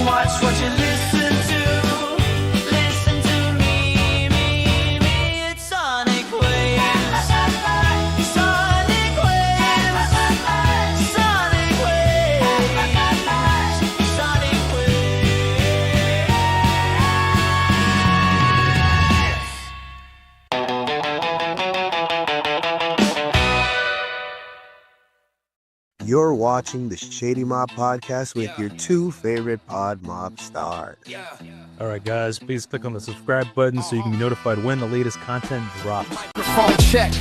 Watch what you listen to. Listen to me. It's Soniq Wavez. Soniq Wavez. Soniq Wavez. Soniq You're watching the Shady Mob podcast with your two favorite pod mob stars. All right, guys, please click on the subscribe button so you can be notified when the latest content drops. Microphone check.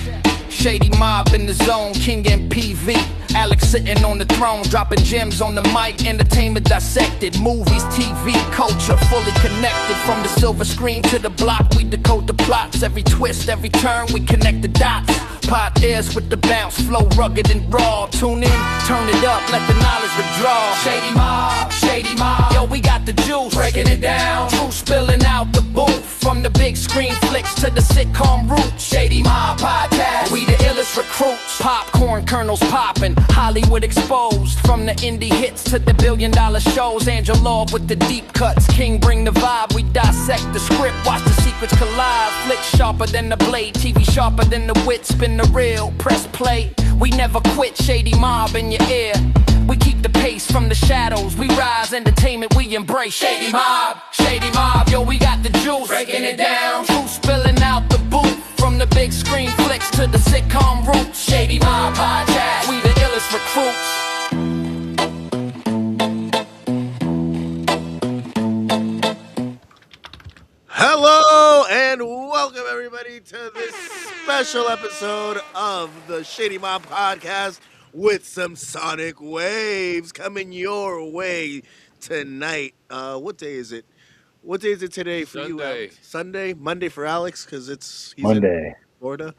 Shady mob in the zone, King and PV. Alex sitting on the throne, dropping gems on the mic. Entertainment dissected, movies, TV, culture fully connected. From the silver screen to the block, we decode the plots. Every twist, every turn, we connect the dots. Pot airs with the bounce, flow rugged and raw. Tune in, turn it up, let the knowledge withdraw. Shady mob, shady mob. Yo, we got the juice, breaking it down. Truth spilling out the booth. From the big screen flicks to the sitcom roots. Shady mob podcast, we the illest recruits. Popcorn kernels popping, Hollywood exposed. From the indie hits to the billion-dollar shows. Angela with the deep cuts, King bring the vibe. We dissect the script, watch the secrets collide. Flick sharper than the blade, TV sharper than the wit. Spin the reel, press play. We never quit, shady mob in your ear. We keep the pace from the shadows. We rise, entertainment we embrace. Shady mob, yo, we got the juice. Breaking it down, truth spilling out the booth. From the big screen flicks to the sitcom roots. Shady mob podcast, we the illest recruits. Hello and welcome everybody to this special episode of the Shady Mob podcast with some Soniq Waves coming your way tonight. What day is it? What day is it today for you, Sunday. Alex? Sunday? Monday for Alex because he's Monday. in Florida.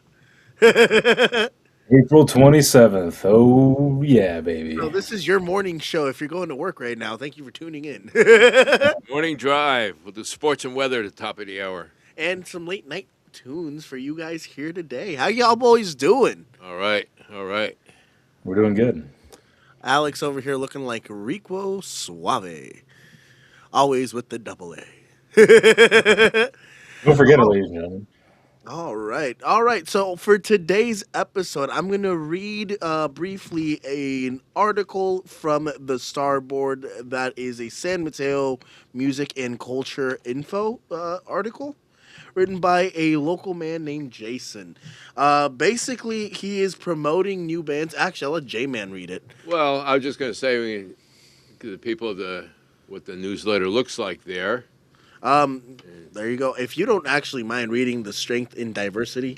April 27th. Oh, yeah, baby. So this is your morning show. If you're going to work right now, thank you for tuning in. Morning drive with the sports and weather at the top of the hour. And some late night tunes for you guys here today. How y'all boys doing? All right. We're doing good. Alex over here looking like Rico Suave. Always with the double A. Don't forget it, ladies and gentlemen. All right. So for today's episode, I'm going to read briefly an article from the Starboard that is a San Mateo music and culture info article written by a local man named Jason. Basically, he is promoting new bands. Actually, I'll let J-Man read it. Well, I was just going to say, the people, what the newsletter looks like there. There you go. If you don't actually mind reading the strength in diversity.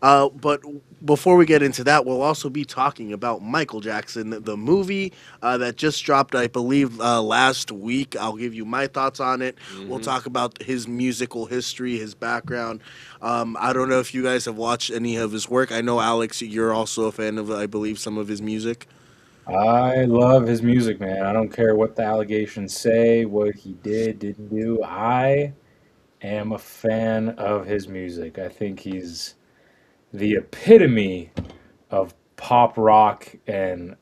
But before we get into that, we'll also be talking about Michael Jackson, the movie that just dropped, I believe, last week. I'll give you my thoughts on it. Mm-hmm. We'll talk about his musical history, his background. I don't know if you guys have watched any of his work. I know, Alex, you're also a fan of, I believe, some of his music. I love his music, man. I don't care what the allegations say, what he didn't do. I am a fan of his music. I think he's the epitome of pop rock and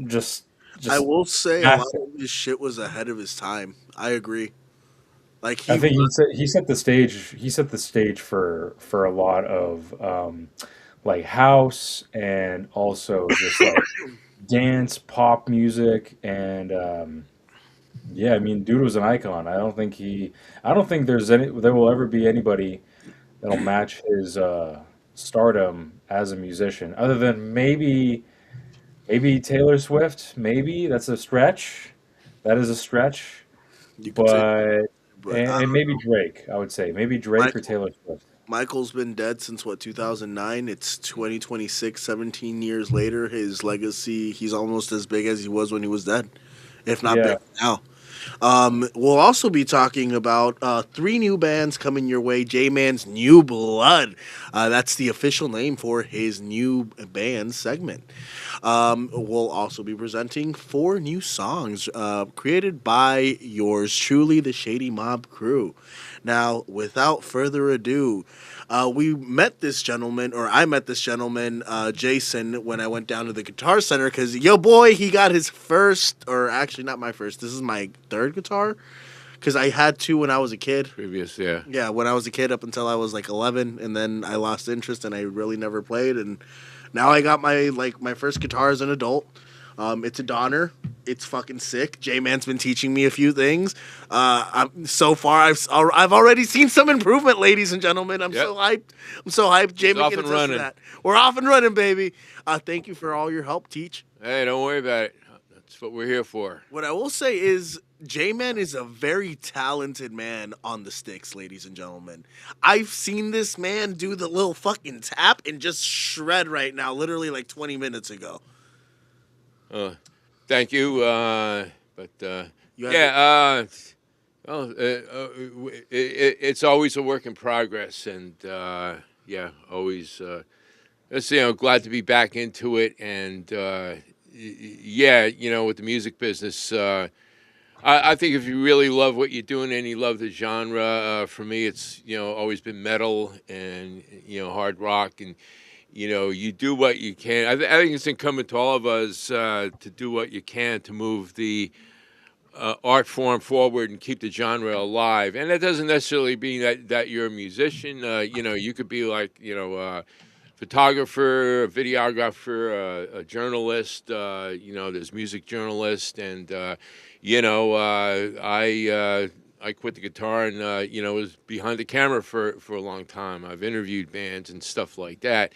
just I will say a lot of his shit was ahead of his time. I agree. I think he set the stage. He set the stage for a lot of like house and also just like dance pop music and yeah, I mean, dude was an icon. I don't think there will ever be anybody that'll match his stardom as a musician, other than maybe Taylor Swift. Maybe that's a stretch. That is a stretch. But maybe Drake. I would say maybe Drake or Taylor Swift. Michael's been dead since, 2009? It's 2026, 17 years later. His legacy, he's almost as big as he was when he was dead, if not bigger now. We'll also be talking about three new bands coming your way. J Man's New Blood. That's the official name for his new band segment. We'll also be presenting four new songs created by yours truly, the Shady Mob crew. Now, without further ado, we met this gentleman, or I met this gentleman, Jason, when I went down to the Guitar Center because, yo, boy, he got his first, or actually not my first, this is my third guitar because I had two when I was a kid. Previous, yeah. Yeah, when I was a kid up until I was like 11, and then I lost interest and I really never played, and now I got my first guitar as an adult. It's a Donner. It's fucking sick. J-Man's been teaching me a few things. So far, I've already seen some improvement, ladies and gentlemen. I'm Yep. so hyped. I'm so hyped. J-Man off can and attest to running. that. We're off and running, baby. Thank you for all your help, Teach. Hey, don't worry about it. That's what we're here for. What I will say is J-Man is a very talented man on the sticks, ladies and gentlemen. I've seen this man do the little fucking tap and just shred right now, literally like 20 minutes ago. Thank you. You have Yeah. Well, it's always a work in progress, and yeah, always. Let's see. I'm glad to be back into it, and yeah, with the music business. I think if you really love what you're doing and you love the genre, for me, it's always been metal and hard rock, and you do what you can. I think it's incumbent to all of us to do what you can to move the art form forward and keep the genre alive. And that doesn't necessarily mean that you're a musician. You could be like photographer, a videographer, a journalist. There's music journalist, and I quit the guitar and was behind the camera for a long time. I've interviewed bands and stuff like that.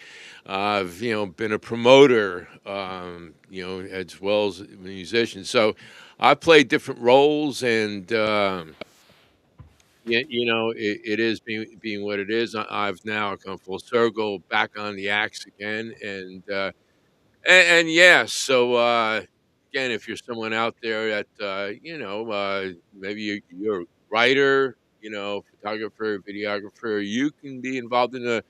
I've been a promoter, as well as a musician. So I played different roles, and it is being what it is. I've now come full circle, back on the axe again, and yeah. So again, if you're someone out there that maybe you're a writer, photographer, videographer, you can be involved in the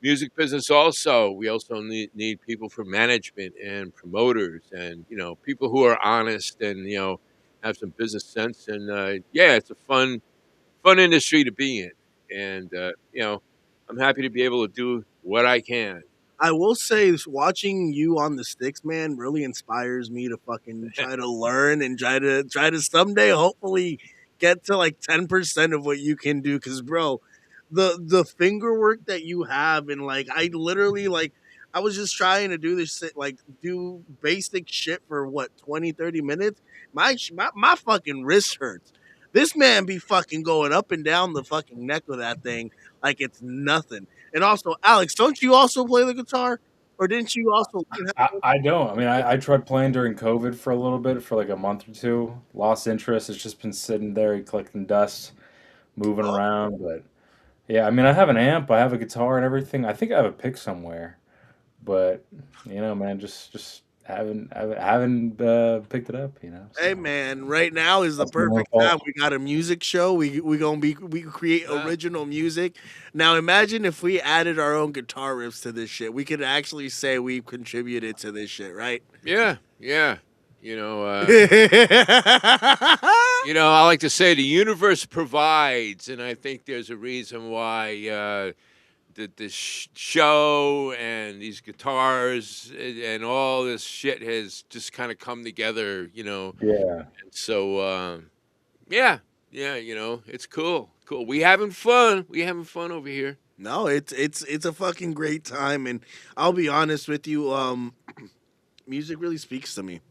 music business also. We also need people for management and promoters, and people who are honest and have some business sense. And yeah, it's a fun industry to be in, and I'm happy to be able to do what I can. I will say, watching you on the sticks, man, really inspires me to fucking try to learn and try to someday, hopefully, get to like 10% of what you can do. Cause, bro, the finger work that you have, and like, I literally like, I was just trying to do this shit, like do basic shit for what 20-30 minutes. My fucking wrist hurts. This man be fucking going up and down the fucking neck of that thing like it's nothing. And also, Alex, don't you also play the guitar? Or didn't you also learn how to I don't. I mean, I tried playing during COVID for a little bit, for like a month or two. Lost interest. It's just been sitting there collecting dust, moving oh, around. But yeah, I mean, I have an amp, I have a guitar and everything. I think I have a pick somewhere, but man, just haven't picked it up. hey So man, right now is the that's my own perfect time. fault. We got a music show. We create Uh, original music. Now imagine if we added our own guitar riffs to this shit. We could actually say we contributed to this shit, right? yeah, yeah. I like to say the universe provides, and I think there's a reason why the show and these guitars and all this shit has just kind of come together. Yeah. And so yeah, it's cool. Cool. We having fun. We having fun over here. No, it's a fucking great time, and I'll be honest with you. Music really speaks to me.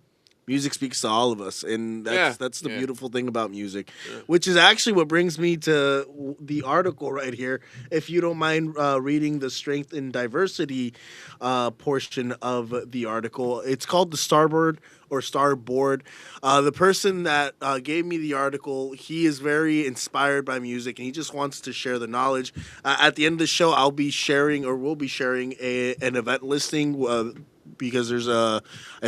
Music speaks to all of us, and Yeah, that's the yeah. beautiful thing about music, Yeah. which is actually what brings me to the article right here. If you don't mind reading the strength and diversity portion of the article, it's called the Starboard or Starboard. The person that gave me the article, he is very inspired by music, and he just wants to share the knowledge. At the end of the show, we'll be sharing an event listing. because there's I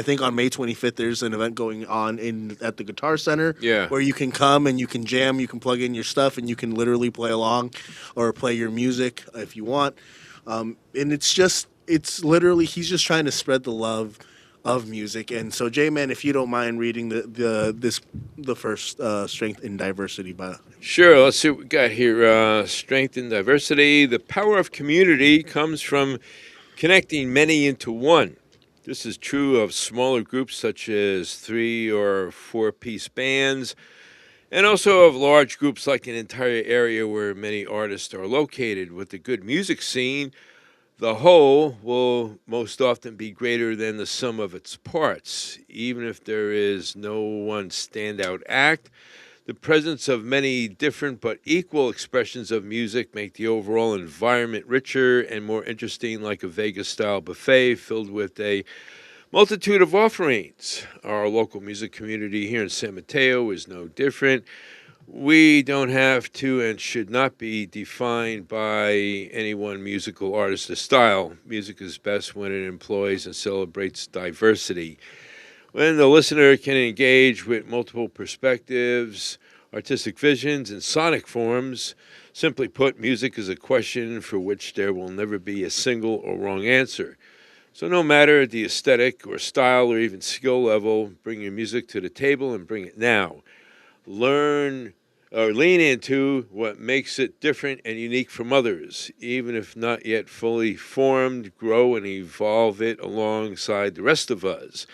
think on May 25th there's an event going on at the Guitar Center. Yeah. Where you can come and you can jam, you can plug in your stuff, and you can literally play along, or play your music if you want. And it's literally he's just trying to spread the love of music. And so, J-Man, if you don't mind reading the first Strength in Diversity by. Sure, let's see what we got here. Strength in diversity. The power of community comes from connecting many into one. This is true of smaller groups such as 3 or 4-piece bands, and also of large groups like an entire area where many artists are located. With a good music scene, the whole will most often be greater than the sum of its parts. Even if there is no one standout act, the presence of many different but equal expressions of music make the overall environment richer and more interesting, like a Vegas-style buffet filled with a multitude of offerings. Our local music community here in San Mateo is no different. We don't have to and should not be defined by any one musical artist or style. Music is best when it employs and celebrates diversity. When the listener can engage with multiple perspectives, artistic visions, and sonic forms. Simply put, music is a question for which there will never be a single or wrong answer. So no matter the aesthetic or style or even skill level, bring your music to the table and bring it now. Learn or lean into what makes it different and unique from others. Even if not yet fully formed, grow and evolve it alongside the rest of us.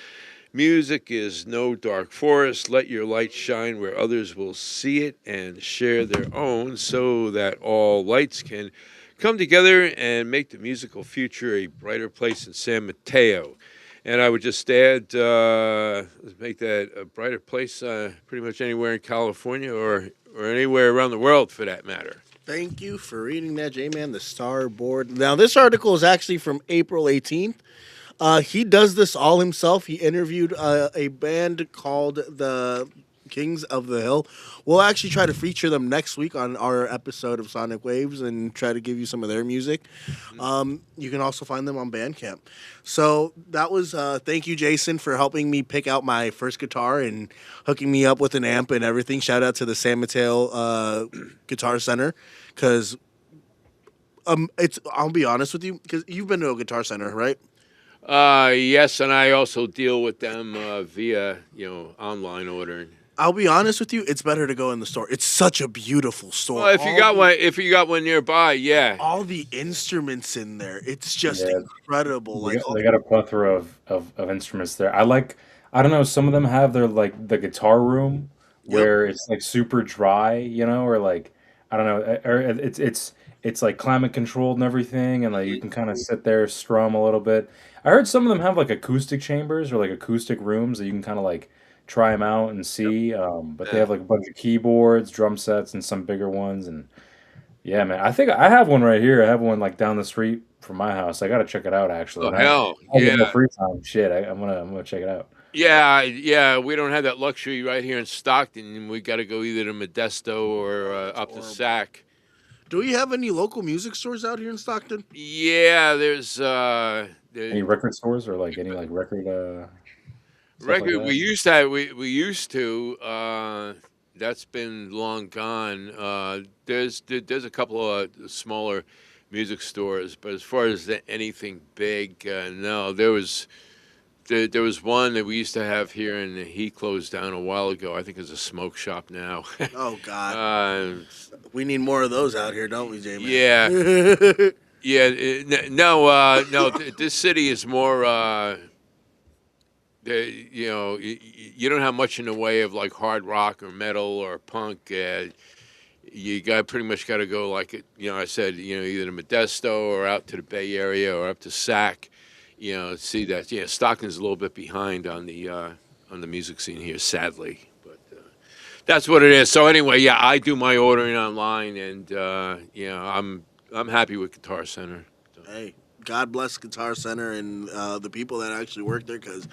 Music is no dark forest. Let your light shine where others will see it and share their own, so that all lights can come together and make the musical future a brighter place in San Mateo. And I would just add, make that a brighter place pretty much anywhere in California or anywhere around the world for that matter. Thank you for reading that, J-Man, the Starboard. Now, this article is actually from April 18th. He does this all himself. He interviewed a band called the Kings of the Hill. We'll actually try to feature them next week on our episode of Sonic Waves and try to give you some of their music. You can also find them on Bandcamp. So that was, thank you, Jason, for helping me pick out my first guitar and hooking me up with an amp and everything. Shout out to the San Mateo Guitar Center, because I'll be honest with you, because you've been to a Guitar Center, right? Yes, and I also deal with them via online ordering. I'll be honest with you, it's better to go in the store. It's such a beautiful store. Well, if you got one nearby, yeah. All the instruments in there, it's just incredible. They got a plethora of instruments there. I don't know, some of them have their the guitar room where it's like super dry, or like I don't know, or it's like climate controlled and everything, and like you can kind of sit there, strum a little bit. I heard some of them have like acoustic chambers or like acoustic rooms that you can kind of like try them out and see. But they have like a bunch of keyboards, drum sets, and some bigger ones. And yeah, man, I think I have one right here. I have one like down the street from my house. I got to check it out actually. Oh hell, in the free time, shit, I'm gonna check it out. Yeah. We don't have that luxury right here in Stockton. We got to go either to Modesto or up to Sac. Do we have any local music stores out here in Stockton? Yeah, there's any record stores or like any like record record like we used to that's been long gone. There's a couple of smaller music stores, but as far as anything big, no. There was one that we used to have here, and he closed down a while ago. I think it's a smoke shop now. Oh God, we need more of those out here, don't we, J-Man? Yeah, yeah. No. This city is more. You don't have much in the way of like hard rock or metal or punk. You pretty much got to go like I said, either to Modesto or out to the Bay Area or up to Sac. See that. Yeah, Stockton's a little bit behind on the music scene here, sadly. But that's what it is. So anyway, yeah, I do my ordering online, and I'm happy with Guitar Center. So. Hey, God bless Guitar Center and the people that actually work there, because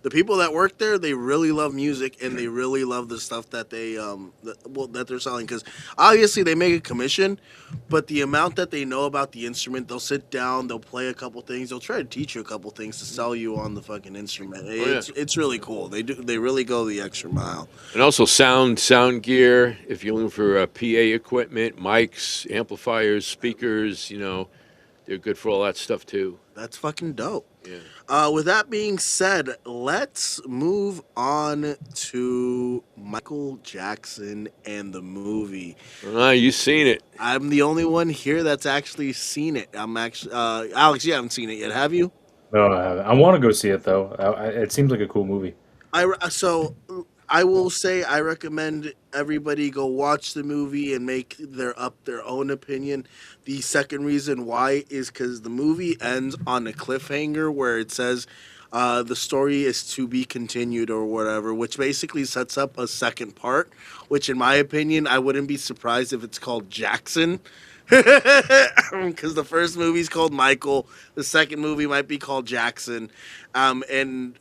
the people that work there, they really love music and they really love the stuff that that they're selling, because obviously they make a commission, but the amount that they know about the instrument, they'll sit down, they'll play a couple things, they'll try to teach you a couple things to sell you on the fucking instrument. Oh yeah. It's really cool. They really go the extra mile. And also sound gear. If you're looking for PA equipment, mics, amplifiers, speakers, they're good for all that stuff too. That's fucking dope. Yeah. With that being said, let's move on to Michael Jackson and the movie. You've seen it. I'm the only one here that's actually seen it. I'm actually Alex. You haven't seen it yet, have you? No, I want to go see it though. It seems like a cool movie. So I will say I recommend everybody go watch the movie and make their own opinion. The second reason why is because the movie ends on a cliffhanger where it says the story is to be continued or whatever, which basically sets up a second part. Which, in my opinion, I wouldn't be surprised if it's called Jackson. Because the first movie's called Michael, the second movie might be called Jackson, in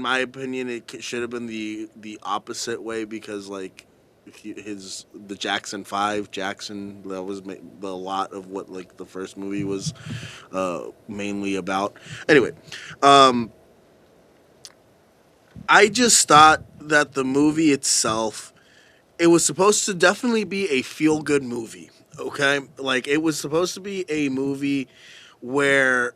my opinion, it should have been the opposite way, because like the Jackson 5, Jackson, that was the lot of what like the first movie was mainly about. Anyway, I just thought that the movie itself, it was supposed to definitely be a feel good movie. Okay, like it was supposed to be a movie where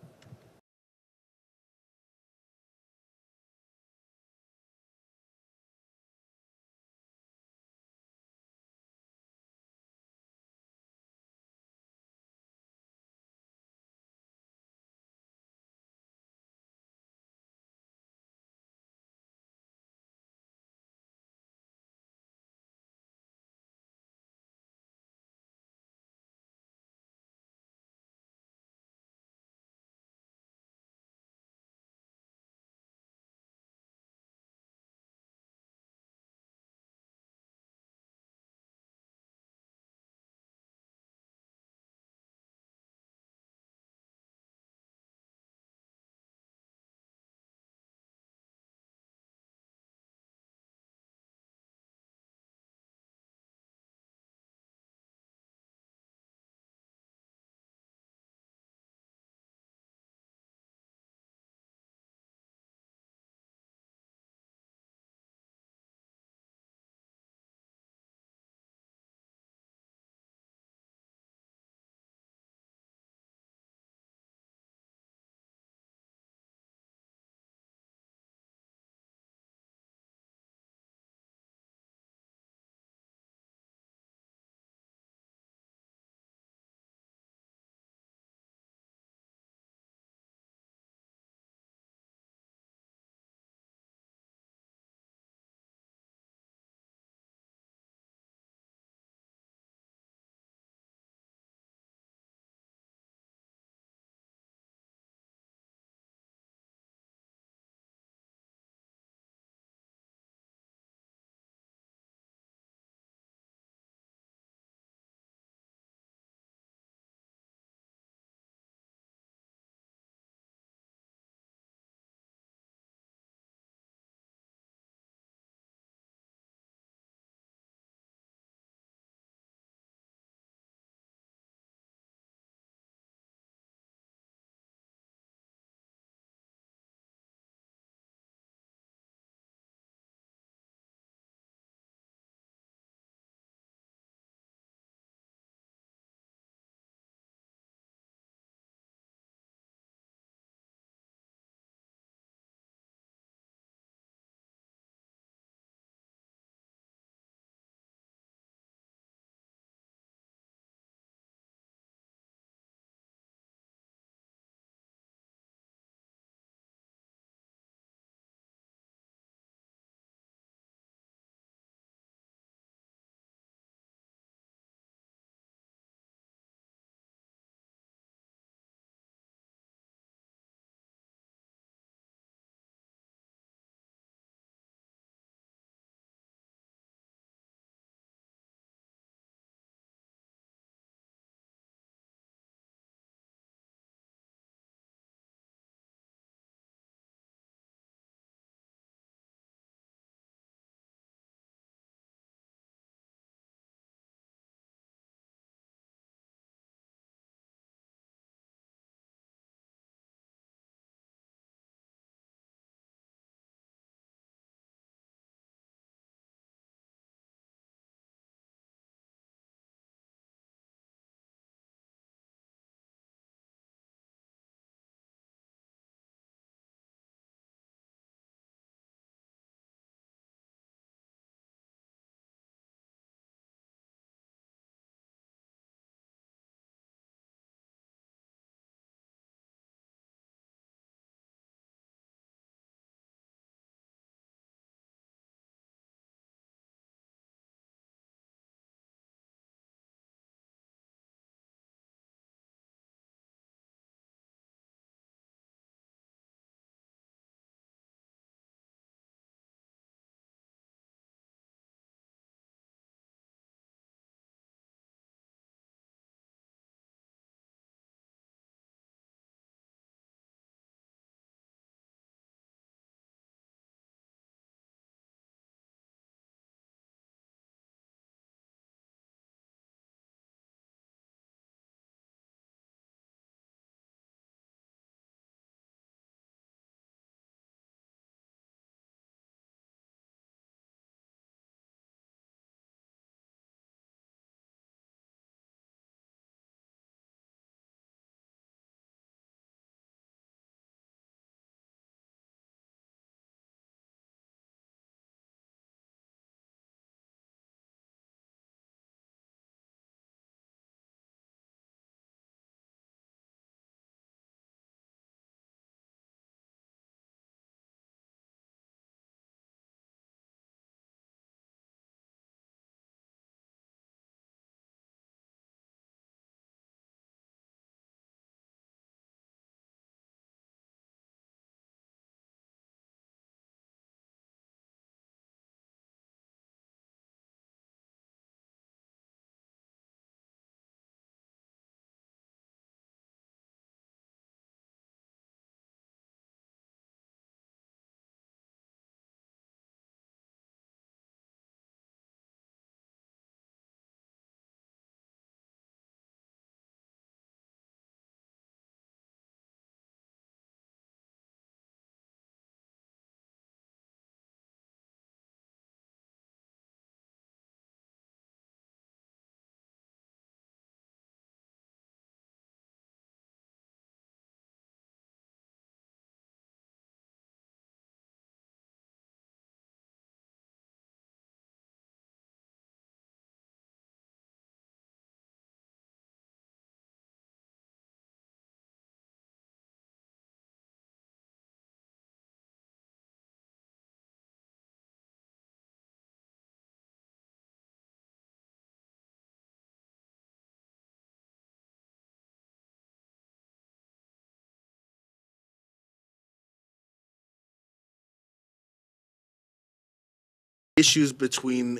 issues between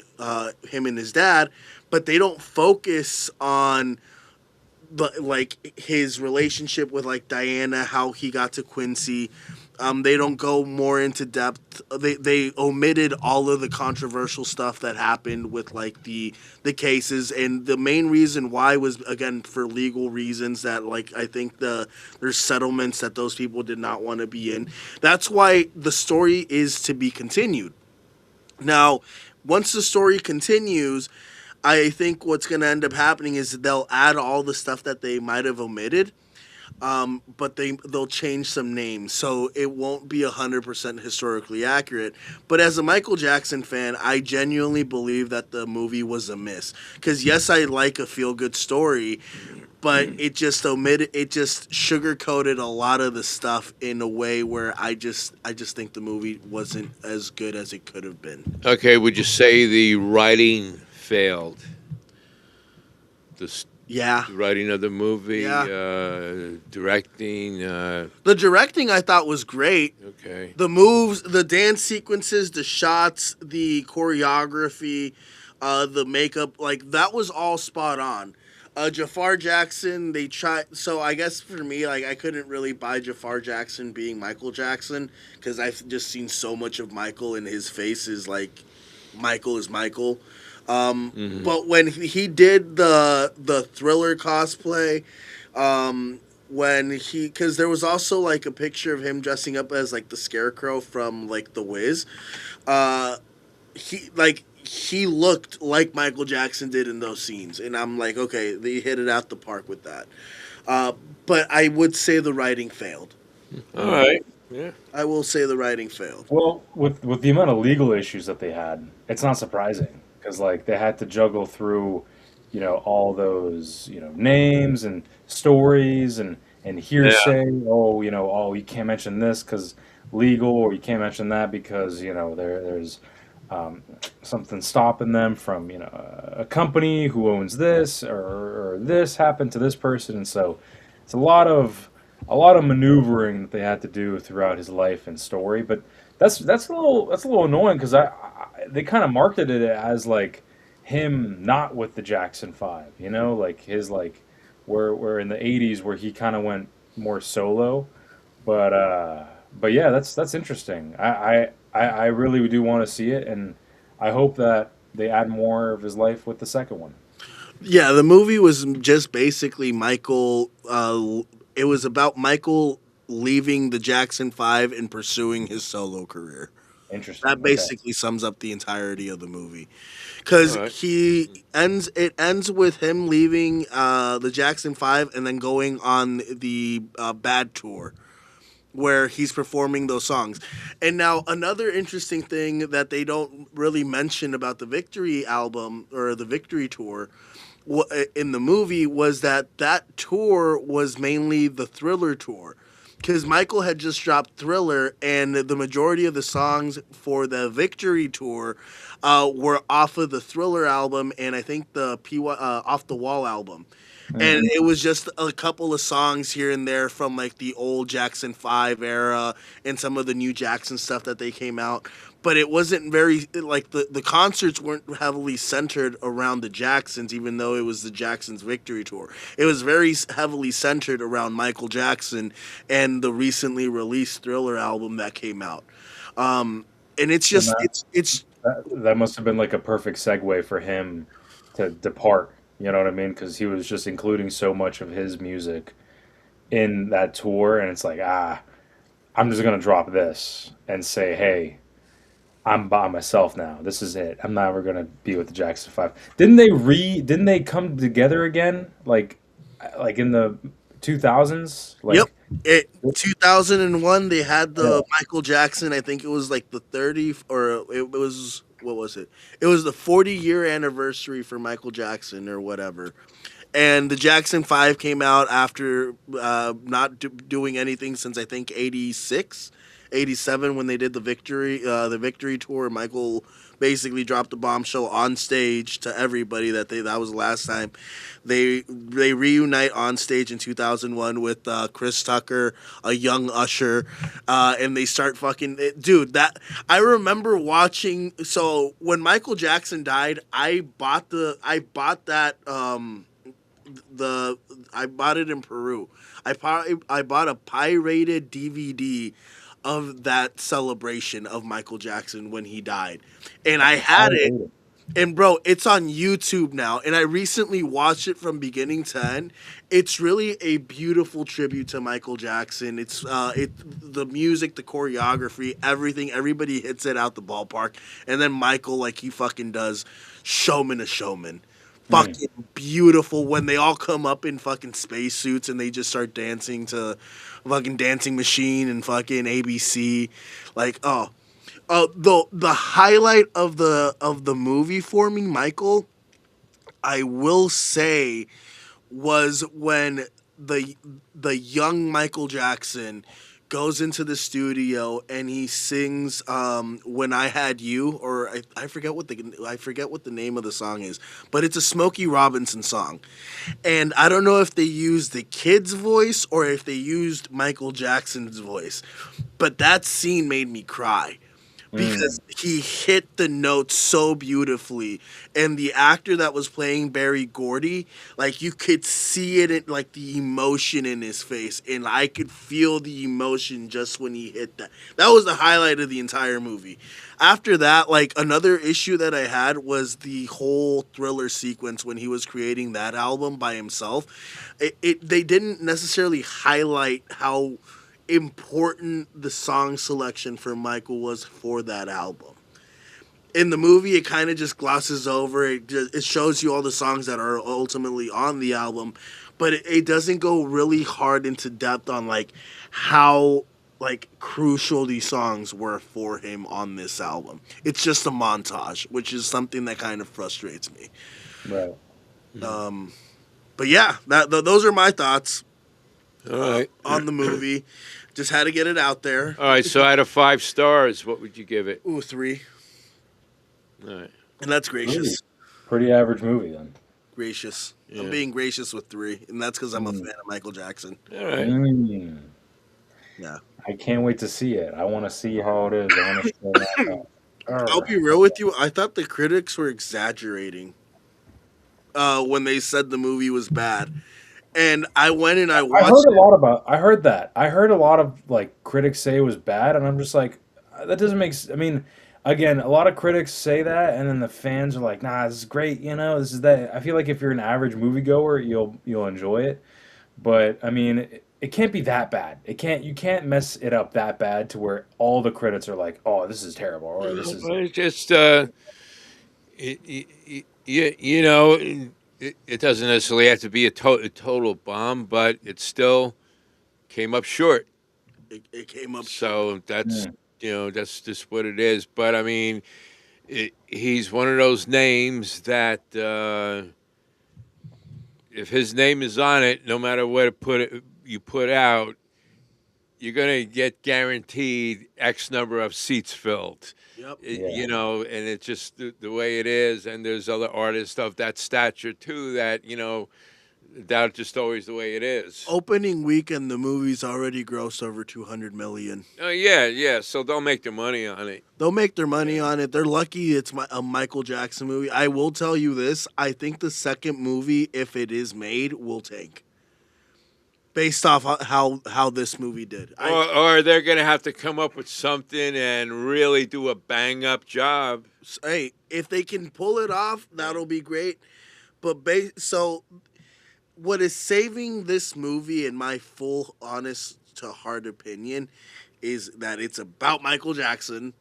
him and his dad, but they don't focus on like his relationship with like Diana, how he got to Quincy. They don't go more into depth. They omitted all of the controversial stuff that happened with like the cases, and the main reason why was again for legal reasons that like I think there's settlements that those people did not want to be in. That's why the story is to be continued. Now, once the story continues, I think what's going to end up happening is they'll add all the stuff that they might have omitted, but they'll change some names, so it won't be 100% historically accurate. But as a Michael Jackson fan, I genuinely believe that the movie was a miss. Because yes, I like a feel good story, but it just sugarcoated a lot of the stuff in a way where I just think the movie wasn't as good as it could have been. Okay, would you say the writing failed? Yeah. The writing of the movie, Yeah. directing. The directing I thought was great. Okay. The moves, the dance sequences, the shots, the choreography, the makeup, like that was all spot on. Jafar Jackson, they tried. So I guess for me, like I couldn't really buy Jafar Jackson being Michael Jackson because I've just seen so much of Michael, and his face is like Michael is Michael. But when he did the Thriller cosplay, because there was also like a picture of him dressing up as like the Scarecrow from like The Wiz, he looked like Michael Jackson did in those scenes, and I'm like, okay, they hit it out the park with that. But I would say the writing failed. All right. Yeah. I will say the writing failed. Well, with the amount of legal issues that they had, it's not surprising because like they had to juggle through, all those names and stories and hearsay. Oh, you can't mention this because legal, or you can't mention that because there's something stopping them from a company who owns this, or this happened to this person, and so it's a lot of maneuvering that they had to do throughout his life and story. But that's a little annoying because they kind of marketed it as like him not with the Jackson 5, like his like where in the 80s where he kind of went more solo. But yeah, that's interesting. I really do want to see it, and I hope that they add more of his life with the second one. Yeah, the movie was just basically Michael. It was about Michael leaving the Jackson 5 and pursuing his solo career. Interesting. That basically sums up the entirety of the movie, because it ends with him leaving the Jackson 5 and then going on the Bad Tour, where he's performing those songs. And now another interesting thing that they don't really mention about the Victory album or the Victory Tour in the movie was that tour was mainly the Thriller tour. Because Michael had just dropped Thriller, and the majority of the songs for the Victory Tour were off of the Thriller album, and I think the Off the Wall album. And it was just a couple of songs here and there from like the old Jackson 5 era and some of the new Jackson stuff that they came out. But it wasn't very, like the concerts weren't heavily centered around the Jacksons, even though it was the Jacksons Victory Tour. It was very heavily centered around Michael Jackson and the recently released Thriller album that came out. And it's just, that must have been like a perfect segue for him to depart. You know what I mean? Because he was just including so much of his music in that tour, and it's like, I'm just gonna drop this and say, hey, I'm by myself now. This is it. I'm never gonna be with the Jackson 5. Didn't they come together again? Like in the 2000s? Yep. 2001, they had the Michael Jackson. I think it was like the 30, or it was. What was it? It was the 40-year anniversary for Michael Jackson or whatever. And the Jackson 5 came out after not doing anything since, I think, 86, 87 when they did the Victory Tour. Michael basically dropped the bombshell on stage to everybody that that was the last time. They reunite on stage in 2001 with Chris Tucker, a young Usher, and they start fucking dude. That I remember watching. So when Michael Jackson died, I bought that I bought it in Peru. I bought a pirated DVD of that celebration of Michael Jackson when he died, and I had it. And bro, it's on YouTube now, and I recently watched it from beginning to end. It's really a beautiful tribute to Michael Jackson. It's the music, the choreography, everything. Everybody hits it out the ballpark, and then Michael, like he fucking does, showman to showman. Fucking beautiful when they all come up in fucking spacesuits and they just start dancing to fucking Dancing Machine and fucking ABC. Like, the highlight of the movie for me, Michael, I will say, was when the young Michael Jackson goes into the studio and he sings "When I Had You," or I forget what the name of the song is, but it's a Smokey Robinson song, and I don't know if they used the kid's voice or if they used Michael Jackson's voice, but that scene made me cry. Because he hit the notes so beautifully, and the actor that was playing Barry Gordy, like you could see it in, like the emotion in his face, and I could feel the emotion just when he hit that. That was the highlight of the entire movie. After that, like another issue that I had was the whole Thriller sequence when he was creating that album by himself. They didn't necessarily highlight how important the song selection for Michael was for that album. In the movie, it kind of just glosses over. It shows you all the songs that are ultimately on the album, but it doesn't go really hard into depth on like how like crucial these songs were for him on this album. It's just a montage, which is something that kind of frustrates me. Right. But yeah, those are my thoughts. All right. On the movie. Just had to get it out there. All right, so out of 5 stars, what would you give it? Ooh, 3. All right. And that's gracious. Pretty average movie then. Gracious. Yeah. I'm being gracious with 3, and that's because I'm a fan of Michael Jackson. All right. Yeah. I can't wait to see it. I want to see how it is. I want to see that. I'll be real with you. I thought the critics were exaggerating when they said the movie was bad. And I went and I watched I heard that. I heard a lot of like critics say it was bad, and I'm just like, that doesn't make. I mean, again, a lot of critics say that, and then the fans are like, "Nah, this is great." You know, this is that. I feel like if you're an average moviegoer, you'll enjoy it. But I mean, it can't be that bad. You can't mess it up that bad to where all the critics are like, "Oh, this is terrible," or "This is." It's just, you know. It doesn't necessarily have to be a total bomb, but it still came up short. It came up. So that's that's just what it is. But I mean, he's one of those names that if his name is on it, no matter what you put out, you're gonna get guaranteed X number of seats filled. Yep. You know, and it's just the way it is. And there's other artists of that stature too that that's just always the way it is. Opening weekend, the movie's already grossed over $200 million. Oh yeah. So they'll make their money on it. They'll make their money on it. They're lucky it's a Michael Jackson movie. I will tell you this: I think the second movie, if it is made, will tank. Based off how this movie did. Or they're going to have to come up with something and really do a bang-up job. Hey, if they can pull it off, that'll be great. But so what is saving this movie, in my full, honest to heart opinion, is that it's about Michael Jackson.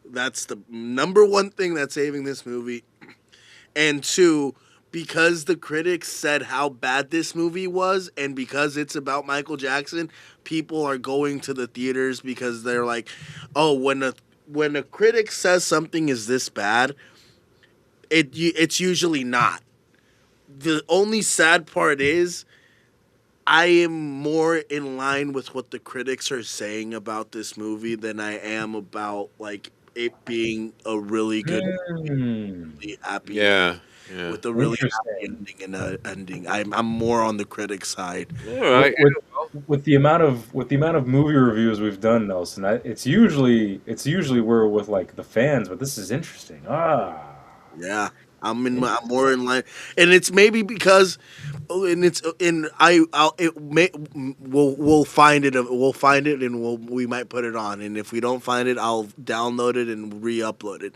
That's the number one thing that's saving this movie. And 2, because the critics said how bad this movie was, and because it's about Michael Jackson, people are going to the theaters because they're like, oh, when a critic says something is this bad, it's usually not. The only sad part is I am more in line with what the critics are saying about this movie than I am about like it being a really good, really happy Yeah. Yeah. with a really happy Interesting. ending and a ending. I'm more on the critic side. All With, right. with with the amount of movie reviews we've done, Nelson, it's usually we're with like the fans, but this is interesting. Yeah, I'm more in line, and it's maybe because, and it's and I'll it may we'll find it and we might put it on, and if we don't find it, I'll download it and re-upload it.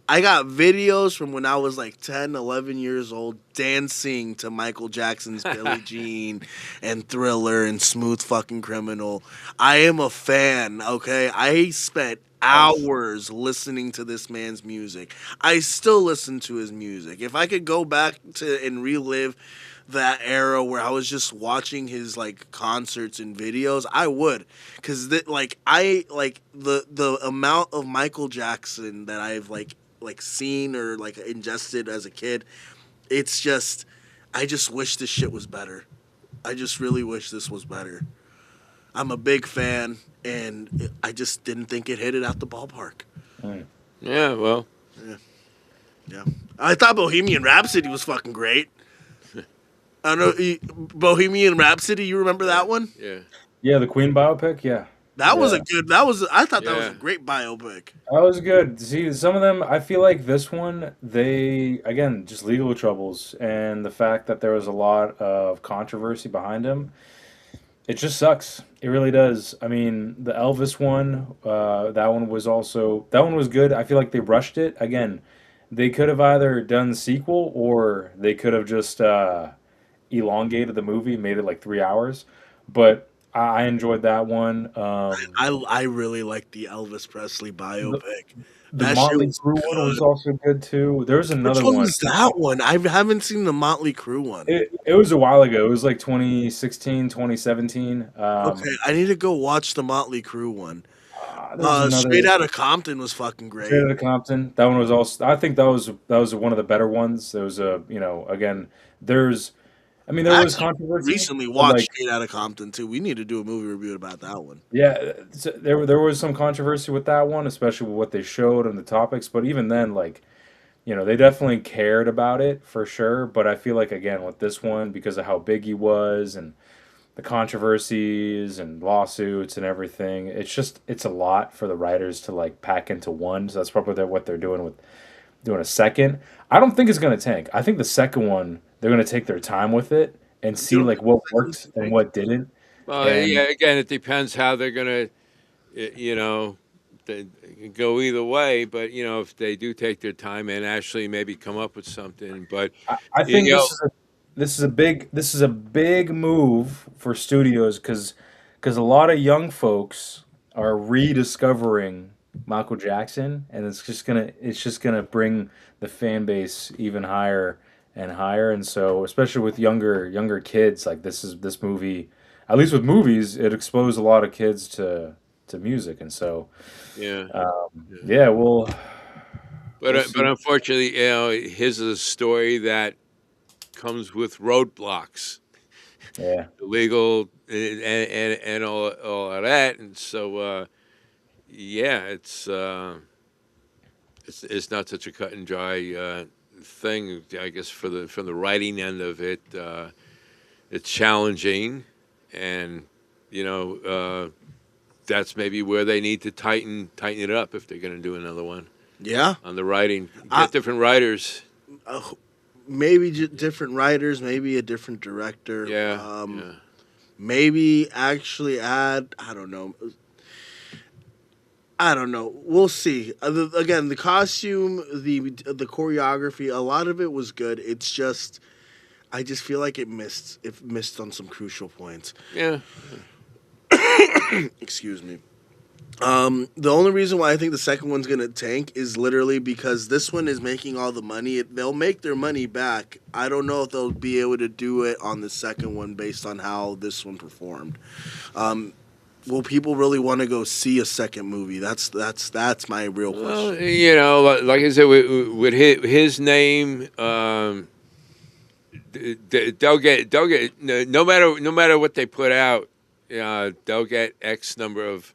I got videos from when I was like 10, 11 years old dancing to Michael Jackson's Billie Jean and Thriller and Smooth Fucking Criminal. I am a fan, okay? I spent Nice. hours listening to this man's music. I still listen to his music. If I could go back to and relive that era where I was just watching his like concerts and videos, I would, because I like the amount of Michael Jackson that I've like seen or like ingested as a kid. It's just, I just wish this shit was better. I just really wish this was better. I'm a big fan, and I just didn't think it hit it out the ballpark. Mm. Yeah. Well. Yeah, I thought Bohemian Rhapsody was fucking great. I don't know, Bohemian Rhapsody. You remember that one? Yeah. Yeah, the Queen biopic. Yeah, That was a yeah. good. That was. I thought that was a Yeah. great biopic. That was good. See, some of them, I feel like this one, they, again, just legal troubles and the fact that there was a lot of controversy behind him. It just sucks. It really does. I mean, the Elvis one, that one was good. I feel like they rushed it. Again, they could have either done sequel or they could have just elongated the movie, made it like 3 hours. But I enjoyed that one. I really like the Elvis Presley The, biopic. the That shit Motley was Crue one was good. also good too. There was Which another one one. was that one? I haven't seen the Motley Crue one. It was a while ago. It was like 2016, 2017. Okay, I need to go watch the Motley Crue one. There's Straight another Outta Compton was fucking Straight great. Outta Compton. That one was also. I think that was one of the better ones. There was again. There's. I mean, there I was actually controversy, recently but watched like, Straight Outta Compton too. We need to do a movie review about that one. yeah, there was some controversy with that one, especially with what they showed and the topics. But even then, like, they definitely cared about it for sure. But I feel like again with this one, because of how big he was and the controversies and lawsuits and everything, it's a lot for the writers to like pack into one. So that's probably what they're doing with doing a second. I don't think it's gonna tank. I think the second one they're gonna take their time with it and see You don't like think the what second one's worked gonna and take? what didn't. Well, And yeah. Again, it depends how they're gonna, you know, they can go either way. But if they do take their time and actually maybe come up with something, but I you think know, this is a big move for studios because a lot of young folks are rediscovering Michael Jackson, and it's just gonna bring the fan base even higher and higher. And so, especially with younger kids, like this movie, at least with movies, it exposed a lot of kids to music, and so yeah. Yeah. yeah, we'll But see. unfortunately, his is a story that comes with roadblocks, Yeah. legal and all of that, and so yeah, it's not such a cut and dry thing. I guess from the writing end of it, it's challenging, and that's maybe where they need to tighten it up if they're going to do another one Yeah, on the writing. I, Get different writers. uh, maybe different writers, maybe a different director. Yeah, yeah. Maybe actually add. I don't know. I don't know. We'll see. Again, the costume, the choreography, a lot of it was good. It's just, I just feel like it missed. It missed on some crucial points. Yeah. Excuse me. The only reason why I think the second one's gonna tank is literally because this one is making all the money. They'll make their money back. I don't know if they'll be able to do it on the second one based on how this one performed. Will people really want to go see a second movie? That's my real Well, question. like I said, with his name, they'll get no matter what they put out, they'll get X number of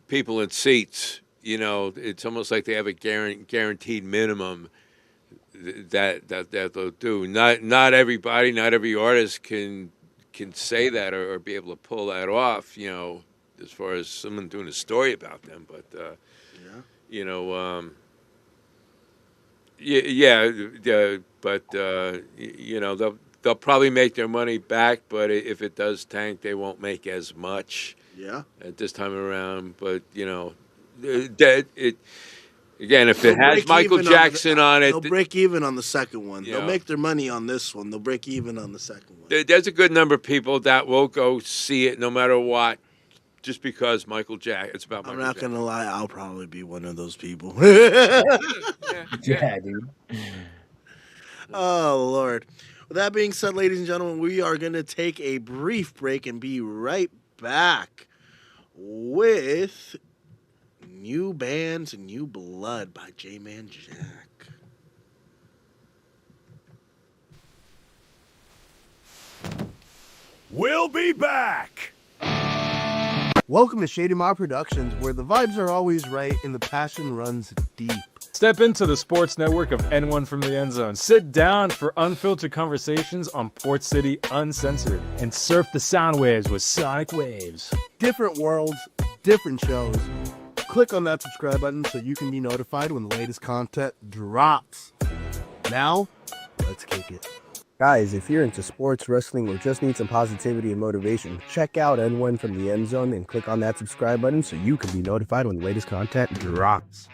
people in seats it's almost like they have a guaranteed minimum that they'll do. Not everybody, not every artist can say that or be able to pull that off. As far as someone doing a story about them, but but they'll probably make their money back, but if it does tank, they won't make as much. Yeah. At this time around, but again, if it has Michael Jackson on it, they'll break even on the second one. Yeah. They'll make their money on this one. They'll break even on the second one. There's a good number of people that will go see it no matter what, just because Michael Jackson. It's about. I'm Michael not Jackson. gonna lie. I'll probably be one of those people. Yeah, dude. Oh Lord. With that being said, ladies and gentlemen, we are gonna take a brief break and be right back with New Bands and New Blood by J-Man Jack. We'll be back. Welcome to Shady Productions, where the vibes are always right and the passion runs deep. Step into the sports network of N1 from the End Zone. Sit down for unfiltered conversations on Port City Uncensored and surf the sound waves with Soniq Wavez. Different worlds, different shows. Click on that subscribe button so you can be notified when the latest content drops. Now, let's kick it. Guys, if you're into sports, wrestling, or just need some positivity and motivation, check out N1 from the End Zone and click on that subscribe button so you can be notified when the latest content drops.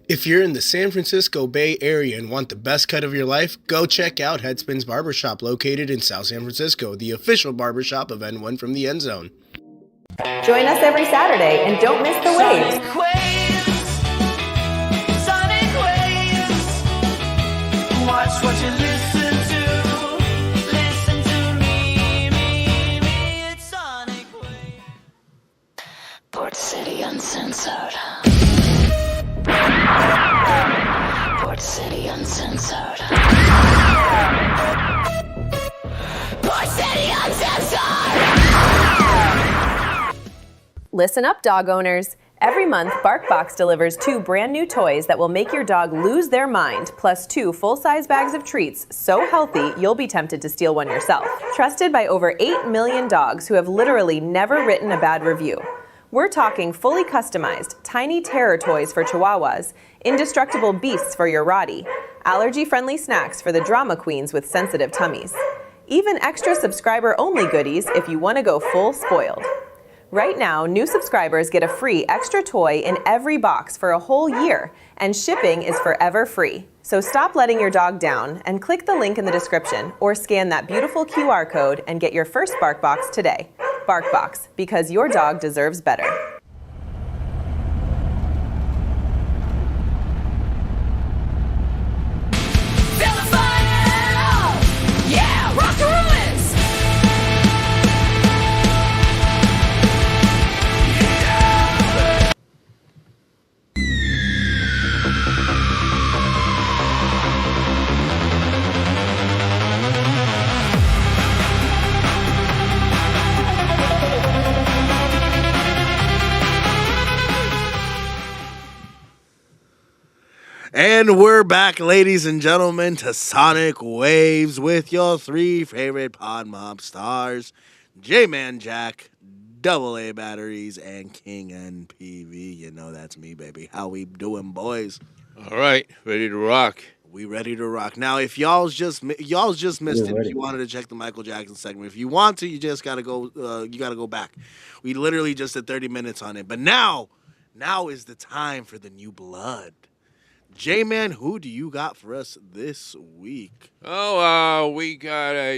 If you're in the San Francisco Bay Area and want the best cut of your life, go check out Headspin's Barbershop, located in South San Francisco, the official barbershop of N1 from the End Zone. Join us every Saturday and don't miss the waves. Soniq Waves. Watch what you listen to. Listen to me. It's Soniq Waves. Port City Uncensored. Port City Uncensored. Port City Uncensored! Listen up, dog owners. Every month, BarkBox delivers 2 brand new toys that will make your dog lose their mind, plus 2 full-size bags of treats so healthy you'll be tempted to steal one yourself. Trusted by over 8 million dogs who have literally never written a bad review. We're talking fully customized, tiny terror toys for Chihuahuas, indestructible beasts for your Rottie, allergy-friendly snacks for the drama queens with sensitive tummies. Even extra subscriber-only goodies if you want to go full spoiled. Right now, new subscribers get a free extra toy in every box for a whole year, and shipping is forever free. So stop letting your dog down and click the link in the description or scan that beautiful QR code and get your first BarkBox today. BarkBox, because your dog deserves better. Yeah, rock the ruins! And we're back, ladies and gentlemen, to Soniq Waves with your 3 favorite Pod Mob stars, J-Man Jack, AA Batteries, and King NPV. You know that's me, baby. How we doing, boys? All right, ready to rock. We ready to rock. Now, if y'all's just missed it, if you wanted to check the Michael Jackson segment, if you want to, you just gotta go. You gotta go back. We literally just did 30 minutes on it, but now is the time for the new blood. J-Man, who do you got for us this week? Oh, we got